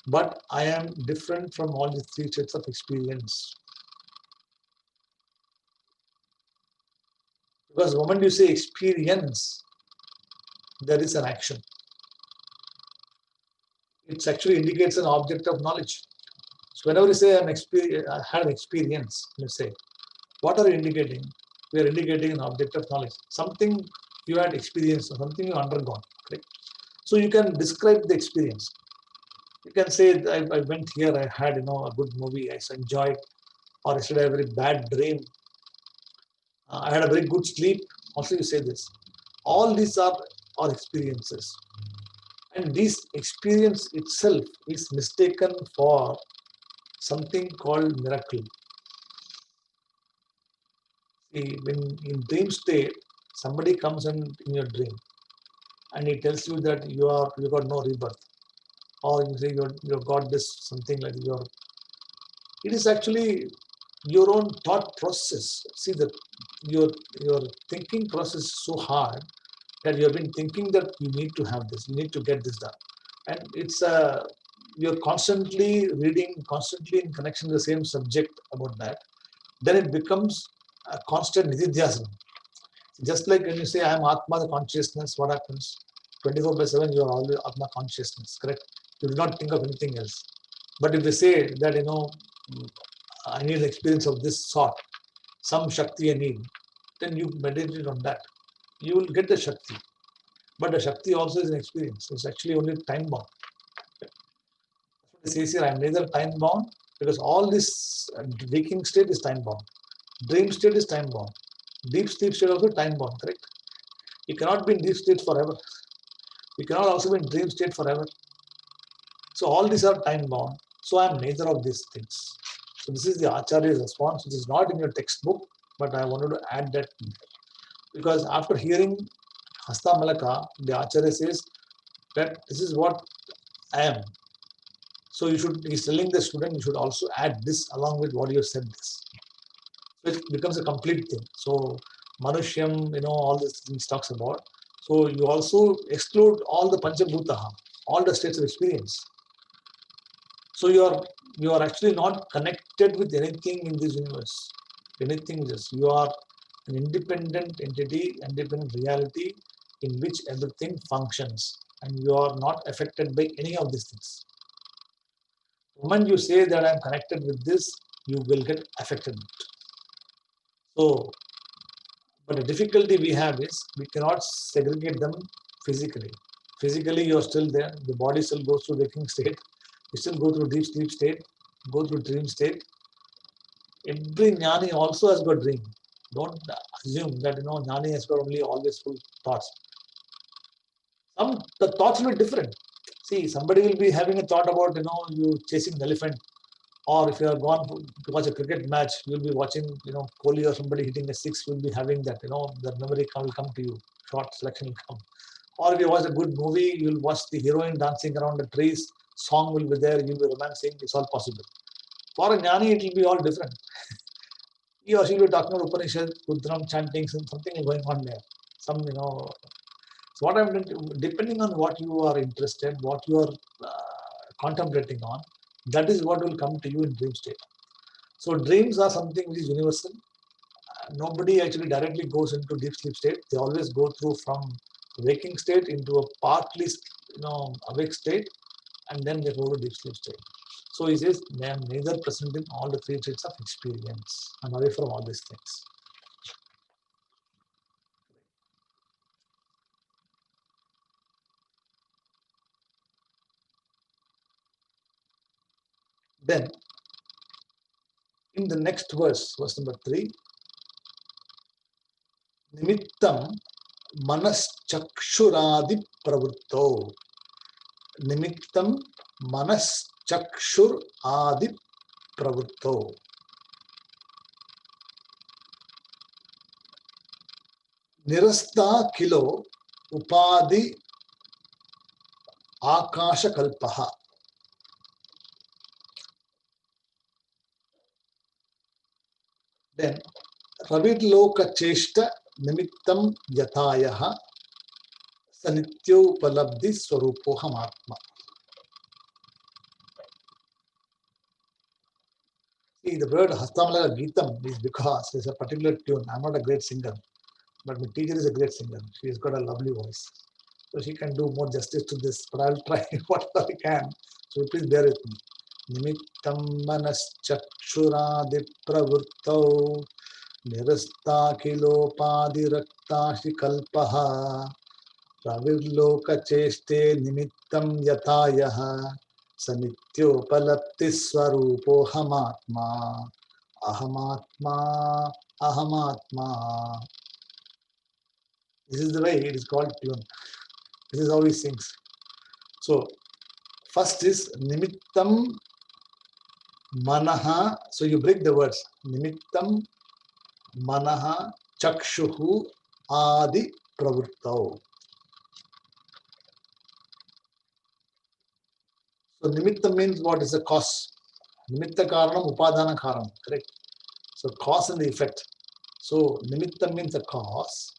But I am different from all the three states of experience. Because the moment you say experience, there is an action. It actually indicates an object of knowledge. So whenever you say I had an experience, let's say, what are you indicating? We are indicating an object of knowledge, something you had experienced, or something you undergone. Correct? So you can describe the experience. You can say, I went here, I had a good movie, I enjoyed, or I said I had a very bad dream. I had a very good sleep. Also, you say this. All these are experiences, and this experience itself is mistaken for something called miracle. See, when in dream state, somebody comes in your dream and he tells you that you got no rebirth, or you say you got this something like your. It is actually your own thought process. See that your thinking process is so hard that you have been thinking that you need to have this, you need to get this done, and it's you're constantly reading, constantly in connection with the same subject about that. Then it becomes a constant nididhyasana. Just like when you say, I am Atma, the consciousness, what happens? 24/7, you are always Atma consciousness, correct? You do not think of anything else. But if you say that, I need an experience of this sort, some Shakti I need, then you meditate on that. You will get the Shakti. But the Shakti also is an experience. It's actually only time bound. It says here, I am neither time bound because all this waking state is time bound. Dream state is time bound. Deep sleep state also time bound, correct? You cannot be in deep state forever. You cannot also be in dream state forever. So all these are time bound. So I am neither of these things. So this is the Acharya's response, which is not in your textbook, but I wanted to add that because after hearing Hasta Malaka, the Acharya says that this is what I am. So he's telling the student, you should also add this along with what you have said this. So it becomes a complete thing. So Manushyam, all these things talks about. So you also exclude all the Panchabhutaha, all the states of experience. So you are actually not connected with anything in this universe. Anything just you are an independent entity, independent reality in which everything functions, and you are not affected by any of these things. The moment you say that I'm connected with this, you will get affected. So, but the difficulty we have is we cannot segregate them physically. Physically, you're still there. The body still goes through waking state. You still go through deep sleep state, go through dream state. Every jnani also has got dream. Don't assume that jnani has got only always full thoughts. The thoughts will be different. See, somebody will be having a thought about you chasing an elephant, or if you are gone to watch a cricket match, you'll be watching Kohli or somebody hitting a six. You'll be having that the memory will come to you. Short selection will come. Or if you watch a good movie, you'll watch the heroine dancing around the trees. Song will be there. You'll be romancing. It's all possible. For a jnani, it will be all different. He or she will be talking about Upanishad, Rudram, chanting, something going on there. So what I'm depending on what you are interested, what you are contemplating on, that is what will come to you in dream state. So dreams are something which is universal. Nobody actually directly goes into deep sleep state. They always go through from waking state into a partly awake state, and then they go to deep sleep state. So he says, I am neither present in all the three states of experience. I'm away from all these things. Then, in the next verse, verse number 3, Nimittam Manaschakshuradi Pravritto. Nimittam Manaschakshur Adi Pravritto. Nirasta Kilo Upadi Akasha Kalpaha. Then, Ravidloka Cheshta Nimittam Yatayaha Sanityoupalabdhi Swarupoham Atma. See, the word Hastamala Geetam is because there's a particular tune. I'm not a great singer, but my teacher is a great singer. She's got a lovely voice. So she can do more justice to this, but I'll try whatever I can. So please bear with me. Nimittam Manaschakshuradi Pravrittau Nirasta Kilopadi Raktashi Kalpaha Ravirloka Cheste Nimittam Yatayaha Sanityoupalapti Swarupohamatma Ahamatma Ahamatma. This is the way it is called tune. This is how he sings. So first is Nimittam Manaha. So you break the words. Nimittam Manaha Chakshuhu Adi Pravrittau. So Nimitta means what is the cause? Nimitta Karanam Upadana Karanam. Correct. So cause and the effect. So Nimitta means the cause.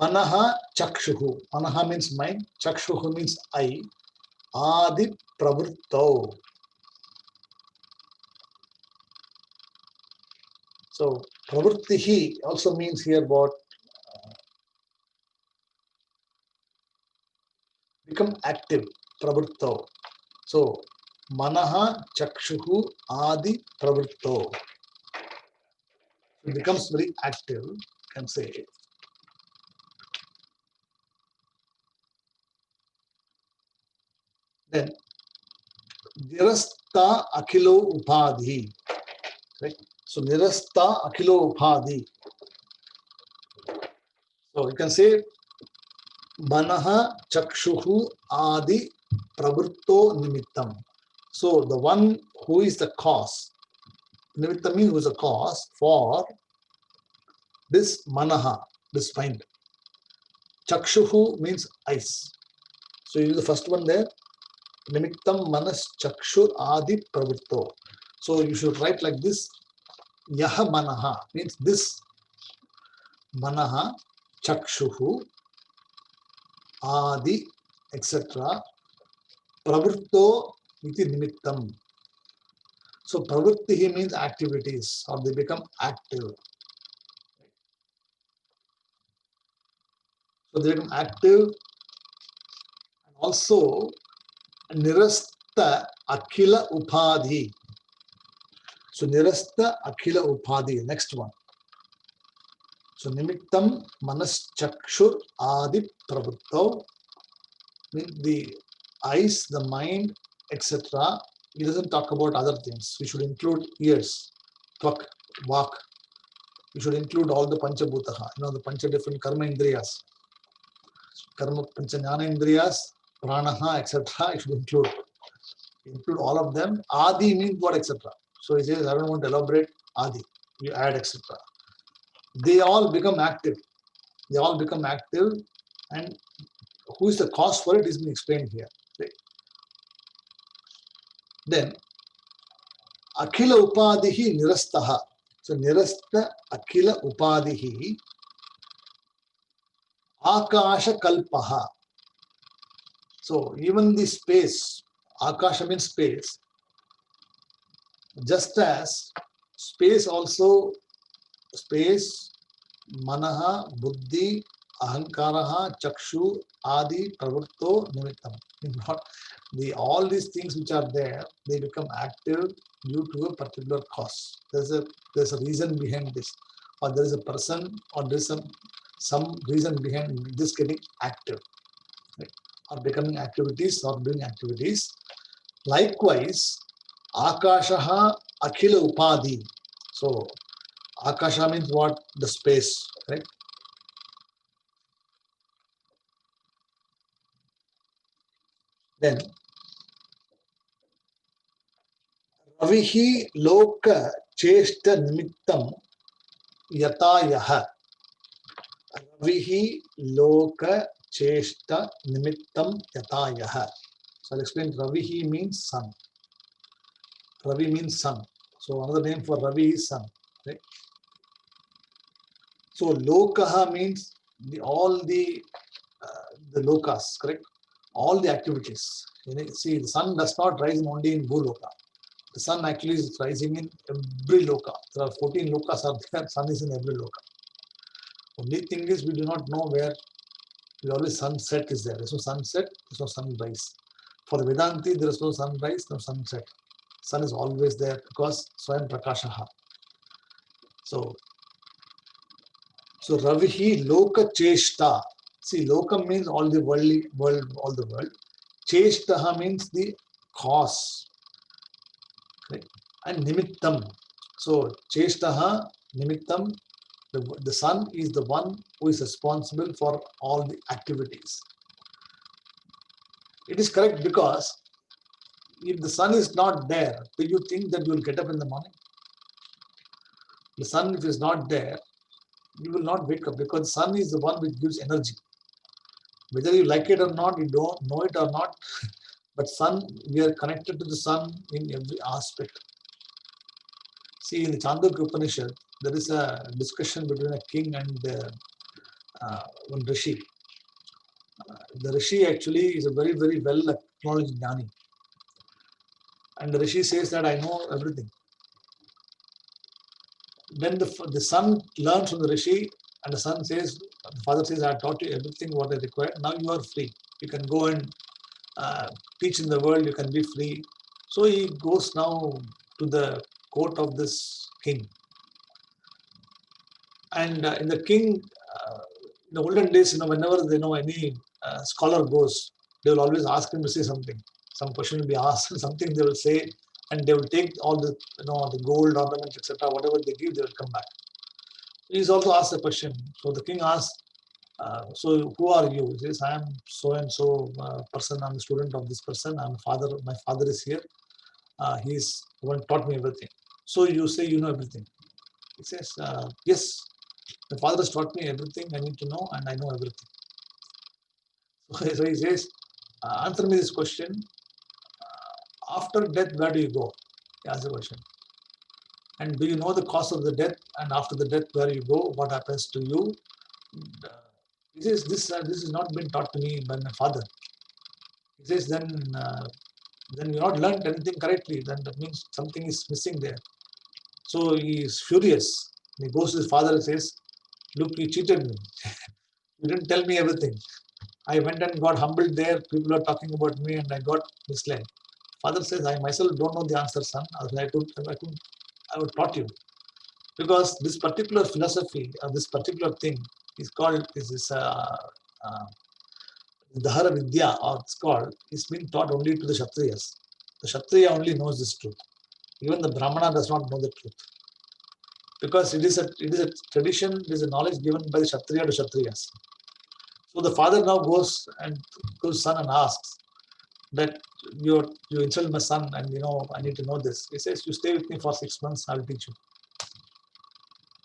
Manaha Chakshuhu. Manaha means mind. Chakshuhu means eye. Adi Pravrittau. So Pravrittihi also means here what? Become active. Pravrittau. So Manaha Chakshuhu Adi Pravrittau. It becomes very active, you can say. Then Nirasta Akilo Upadhi. Right? So Nirasta Akilo Upadhi. So you can say Manaha Chakshuhu Adi Pravritto Nimittam. So the one who is the cause, Nimittam means who is the cause for this Manaha, this mind. Chakshuhu means eyes. So you use the first one there. Nimittam Manas Chakshur Adi Pravritto. So you should write like this. Yaha Manaha means this Manaha Chakshuhu Adi etc. Pravritto iti Nimittam. So Pravritti means activities or they become active. So they become active and also Nirasta Akhila Upadhi. So Nirasta Akhila Upadhi, next one. So Nimittam Manas Chakshur Adi Pravrittau means the eyes, the mind, etc. He doesn't talk about other things. We should include ears, tvak, vak. We should include all the panchabhutaha, the pancha different karma indriyas. Karma pancha jnana indriyas, pranaha, etc. You should include. Include all of them. Adi means what, etc. So he says, I don't want to elaborate Adi. You add, etc. They all become active. They all become active, and who is the cause for it is being explained here. Right? Then, Akhila Upadihi Nirastaha. So, Nirasta Akhila Upadihi Akasha Kalpaha. So, even the space, Akasha means space, just as space also, space Manaha, Buddhi, Ahankaraha, Chakshu, Adi, Pravritto, Nimittam. Not all these things which are there, they become active due to a particular cause. There's a reason behind this, or there is a person, or there's some reason behind this getting active, right? Or becoming activities or doing activities. Likewise, Akashaha Akhila Upadi. So Akasha means what? The space, right? Then Ravihi Loka Cheshta Nimittam Yatayaha. Ravihi Loka Cheshta Nimittam Yatayaha. So I'll explain. Ravihi means sun. Ravi means sun. So another name for Ravi is sun. Right? So Lokaha means all the lokas, correct? All the activities. See, the sun does not rise only in Bhuloka. The sun actually is rising in every loka. There are 14 lokas are there. Sun is in every loka. Only thing is we do not know where. We always sunset is there. There's no sunset, there's no sunrise. For the Vedanti, there is no sunrise, no sunset. Sun is always there because Swayam Prakashaha. So Ravihi Loka Cheshta. See, Loka means all the world, all the world. Cheshtaha means the cause. Right? And Nimittam. So Cheshtaha, Nimittam, the sun is the one who is responsible for all the activities. It is correct because if the sun is not there, do you think that you will get up in the morning? The sun, if is not there, you will not wake up because the sun is the one which gives energy. Whether you like it or not, you don't know it or not, but sun, we are connected to the sun in every aspect. See, in the Chandogya Upanishad, there is a discussion between a king and one rishi. The rishi actually is a very, very well acknowledged jnani. And the rishi says that I know everything. Then the son learns from the rishi, and the son says, the father says, I taught you everything what I required. Now you are free. You can go and teach in the world. You can be free. So he goes now to the court of this king. And in the king, in the olden days, whenever any scholar goes, they will always ask him to say something. Some question will be asked, something they will say, and they will take all the the gold ornaments, etc. Whatever they give, they will come back. He's also asked a question. So the king asks, so who are you? He says, I am so and so person. I'm a student of this person. I'm a father. My father is here. He's the one taught me everything. So you say you know everything. He says, yes, my father has taught me everything I need to know, and I know everything. So he says, answer me this question. After death, where do you go? He asks the question. And do you know the cause of the death? And after the death, where you go? What happens to you? This has not been taught to me by my father. He says, then you not learned anything correctly. Then that means something is missing there. So he is furious. He goes to his father and says, look, you cheated me. You didn't tell me everything. I went and got humbled there. People are talking about me and I got misled. Father says, I myself don't know the answer, son. I would taught you. Because this particular philosophy or this particular thing is called, Dahara Vidya, or it's called, is being taught only to the Kshatriyas. The Kshatriya only knows this truth. Even the Brahmana does not know the truth. Because it is a tradition, it is a knowledge given by the Kshatriya to Kshatriyas. So the father now goes to his son and asks that you insult my son and I need to know this. He says, you stay with me for 6 months, I'll teach you.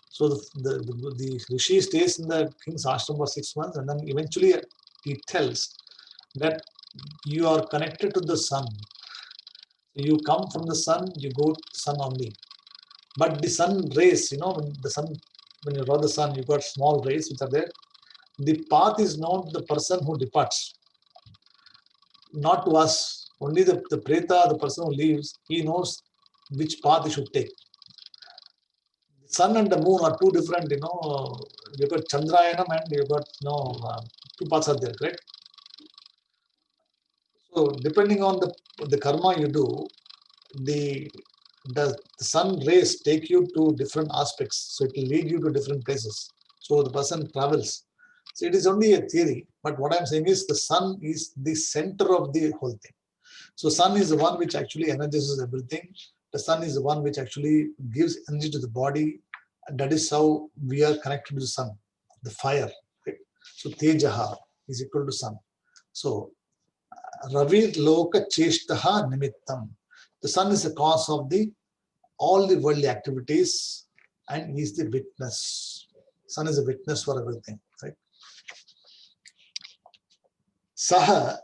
So the rishi stays in the king's ashram for 6 months, and then eventually he tells that you are connected to the sun. You come from the sun, you go to the sun only. But the sun rays, when you draw the sun, you got small rays which are there. The path is known to the person who departs, not to us. Only the preta, the person who leaves, he knows which path he should take. The sun and the moon are two different, Chandrayanam and you got two parts are there, correct? So depending on the karma you do, the sun rays take you to different aspects. So it will lead you to different places. So the person travels. So it is only a theory, but what I'm saying is the sun is the center of the whole thing. So sun is the one which actually energizes everything. The sun is the one which actually gives energy to the body. And that is how we are connected to the sun, the fire. Right? So Tejaha is equal to sun. So Ravi Loka Cheshtaha Nimittam. The sun is the cause of all the worldly activities and he is the witness. Sun is a witness for everything. Right? Saha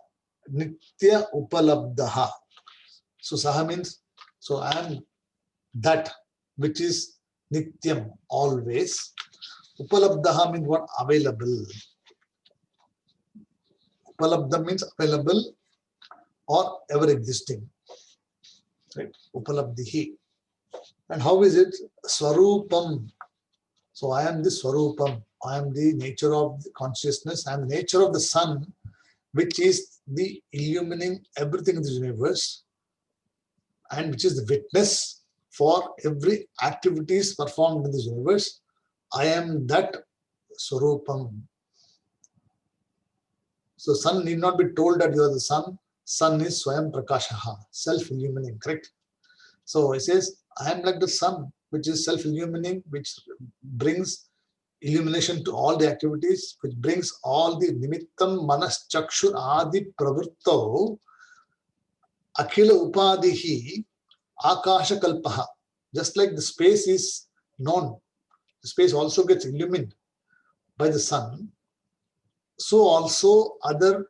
Nitya Upalabdaha. So Saha means, so I am that which is Nityam, always. Upalabdaha means what? Available. Upalabdha means available or ever existing. Right? Upalabdihi. And how is it? Swarupam. So I am the Swarupam. I am the nature of the consciousness. I am the nature of the sun, which is the illumining everything in the universe and which is the witness for every activities performed in this universe. I am that Swarupam. So sun need not be told that you are the sun. Sun is Swayam Prakashaha, self-illumining, correct? So it says, I am like the sun, which is self-illumining, which brings illumination to all the activities, which brings all the nimittam manas chakshur adi pravritto akhila upadihi akasha kalpaha. Just like the space is known, the space also gets illumined by the sun, so also other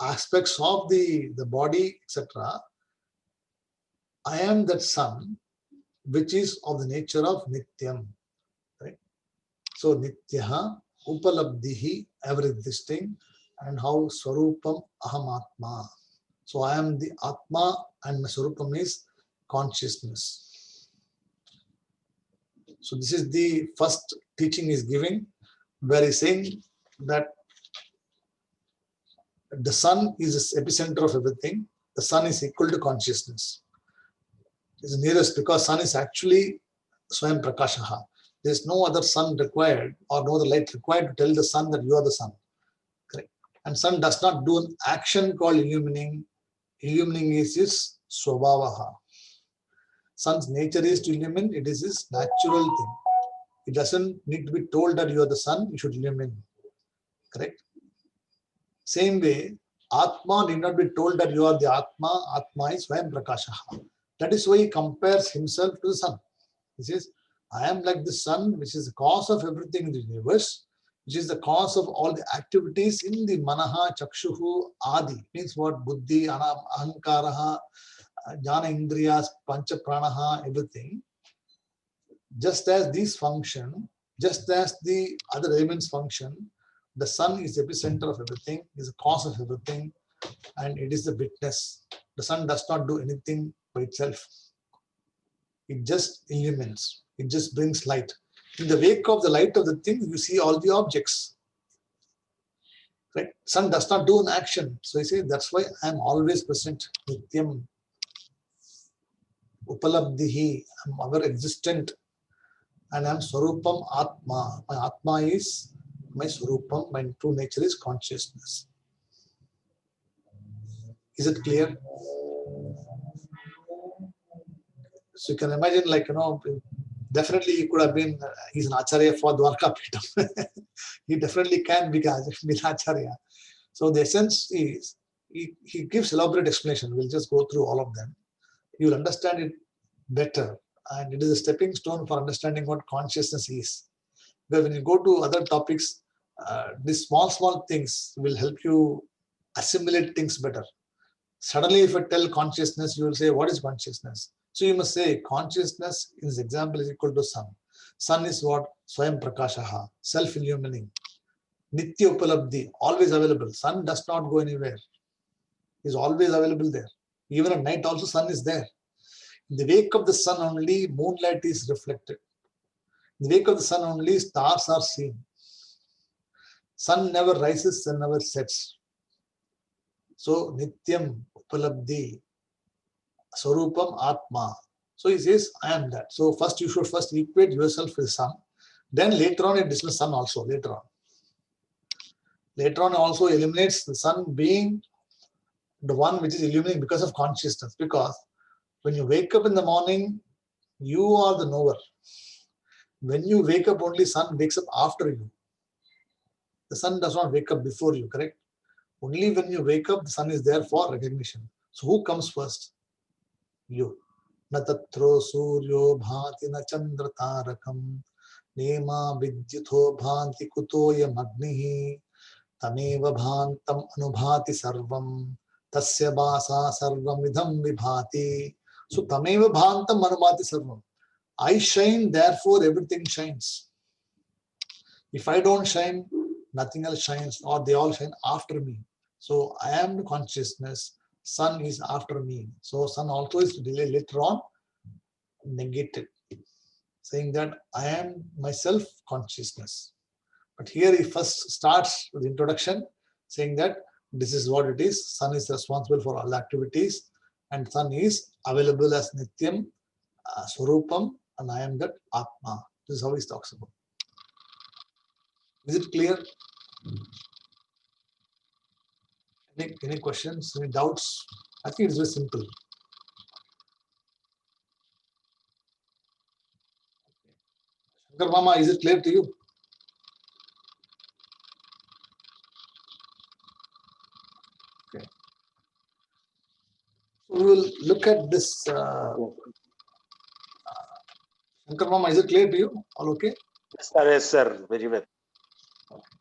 aspects of the body, etc. I am that sun, which is of the nature of Nityam. Right? So Nityaha, Upalabdihi, ever existing, and how Swarupam Aham Atma. So I am the Atma and my Swarupam is consciousness. So this is the first teaching is giving, where he's saying that the sun is the epicenter of everything. The sun is equal to consciousness. It's the nearest because sun is actually Swayam Prakashaha. There is no other sun required or no other light required to tell the sun that you are the sun. Correct. And sun does not do an action called illumining. Illumining is his swabhavaha. Sun's nature is to illumine. It is his natural thing. It doesn't need to be told that you are the sun. You should illumine. Correct. Same way, Atma need not be told that you are the Atma. Atma is Swayam Prakashaha. That is why he compares himself to the sun. He says, I am like the sun, which is the cause of everything in the universe, which is the cause of all the activities in the Manaha, Chakshuhu, Adi. Means what? Buddhi, Ahankaraha, Jnana Indriyas, Pancha Pranaha, everything. Just as these function, just as the other elements function, the sun is the epicenter of everything, is the cause of everything, and it is the witness. The sun does not do anything by itself. It just illumines. It just brings light. In the wake of the light of the thing, you see all the objects. Right? Sun does not do an action. So I say that's why I am always present. Nityam. Upalabdihi. I am ever existent. And I am Swarupam Atma. My Atma is my Swarupam. My true nature is consciousness. Is it clear? So you can imagine, like, definitely he could have been, he's an Acharya for Dwarka Peetham. He definitely can be an Acharya. So the essence is, he gives elaborate explanation. We'll just go through all of them. You'll understand it better. And it is a stepping stone for understanding what consciousness is. But when you go to other topics, these small things will help you assimilate things better. Suddenly, if I tell consciousness, you will say, what is consciousness? So you must say, consciousness in this example is equal to sun. Sun is what? Swayam Prakashaha, self-illumining. Nitya Upalabdhi, always available. Sun does not go anywhere. He is always available there. Even at night also sun is there. In the wake of the sun only, moonlight is reflected. In the wake of the sun only stars are seen. Sun never rises, sun never sets. So Nityam Upalabdhi Swarupam Atma. So he says, I am that. So first you should first equate yourself with the sun. Then later on it dismisses sun also, later on. Later on also eliminates the sun being the one which is illuminating because of consciousness. Because when you wake up in the morning, you are the knower. When you wake up, only sun wakes up after you. The sun does not wake up before you, correct? Only when you wake up, the sun is there for recognition. So who comes first? You. Na tatro suryo bhati na chandra tarakam nema vidyutho bhanti kutoya magnihi tameva bhantam anubhati sarvam tasya basa sarvam idham vibhati. So tameva bhantam anubhati sarvam. I shine, therefore everything shines. If I don't shine, nothing else shines, or they all shine after me. So I am the consciousness, sun is after me. So sun also is later on negated, saying that I am myself consciousness. But here he first starts with introduction, saying that this is what it is. Sun is responsible for all activities, and sun is available as Nityam, Swarupam, and I am that Atma. This is how he talks about. Is it clear? Any questions, any doubts? I think it's very simple. Shankar Mama, is it clear to you? Okay. So we will look at this. Shankar Mama, is it clear to you? All okay? Yes, sir. Very well. Okay.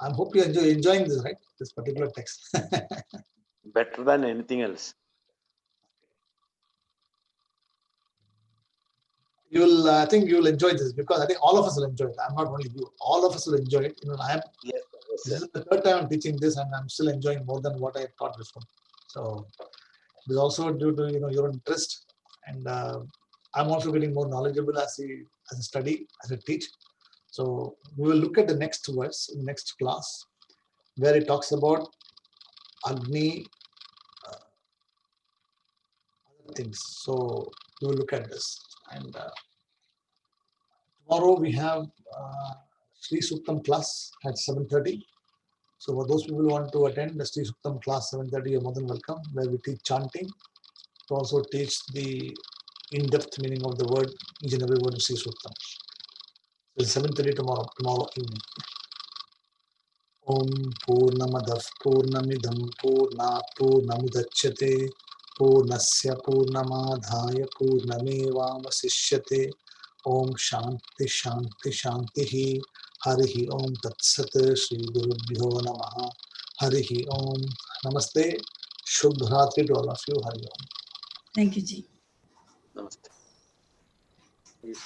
I hope you are enjoying this, right? This particular text. Better than anything else. You will, I think you will enjoy this, because I think all of us will enjoy it. I'm not only you. All of us will enjoy it. You know, Yes, this is the third time I'm teaching this, and I'm still enjoying more than what I taught before. So it is also due to your interest, and I'm also getting more knowledgeable as I study, as I teach. So we will look at the next verse, next class, where it talks about Agni, other things. So we will look at this. And tomorrow we have Sri Suktam class at 7:30. So for those people who want to attend the Sri Suktam class 7:30, you're more than welcome, where we teach chanting. To also teach the in-depth meaning of the word, each and every word of Sri Suktam. So 7:30 tomorrow evening. Om Purnamadav Purnamidam Purnat Purnamudachyate Purnasya Purnamadhaya Purnamevavamasishyate. Om Shanti Shanti Shanti Harihi Om Tatsat Shri Gurubhyo Namaha Harihi Om. Namaste. Shubhratri to all of you. Hari Om. Thank you, Ji. Namaste. Yes.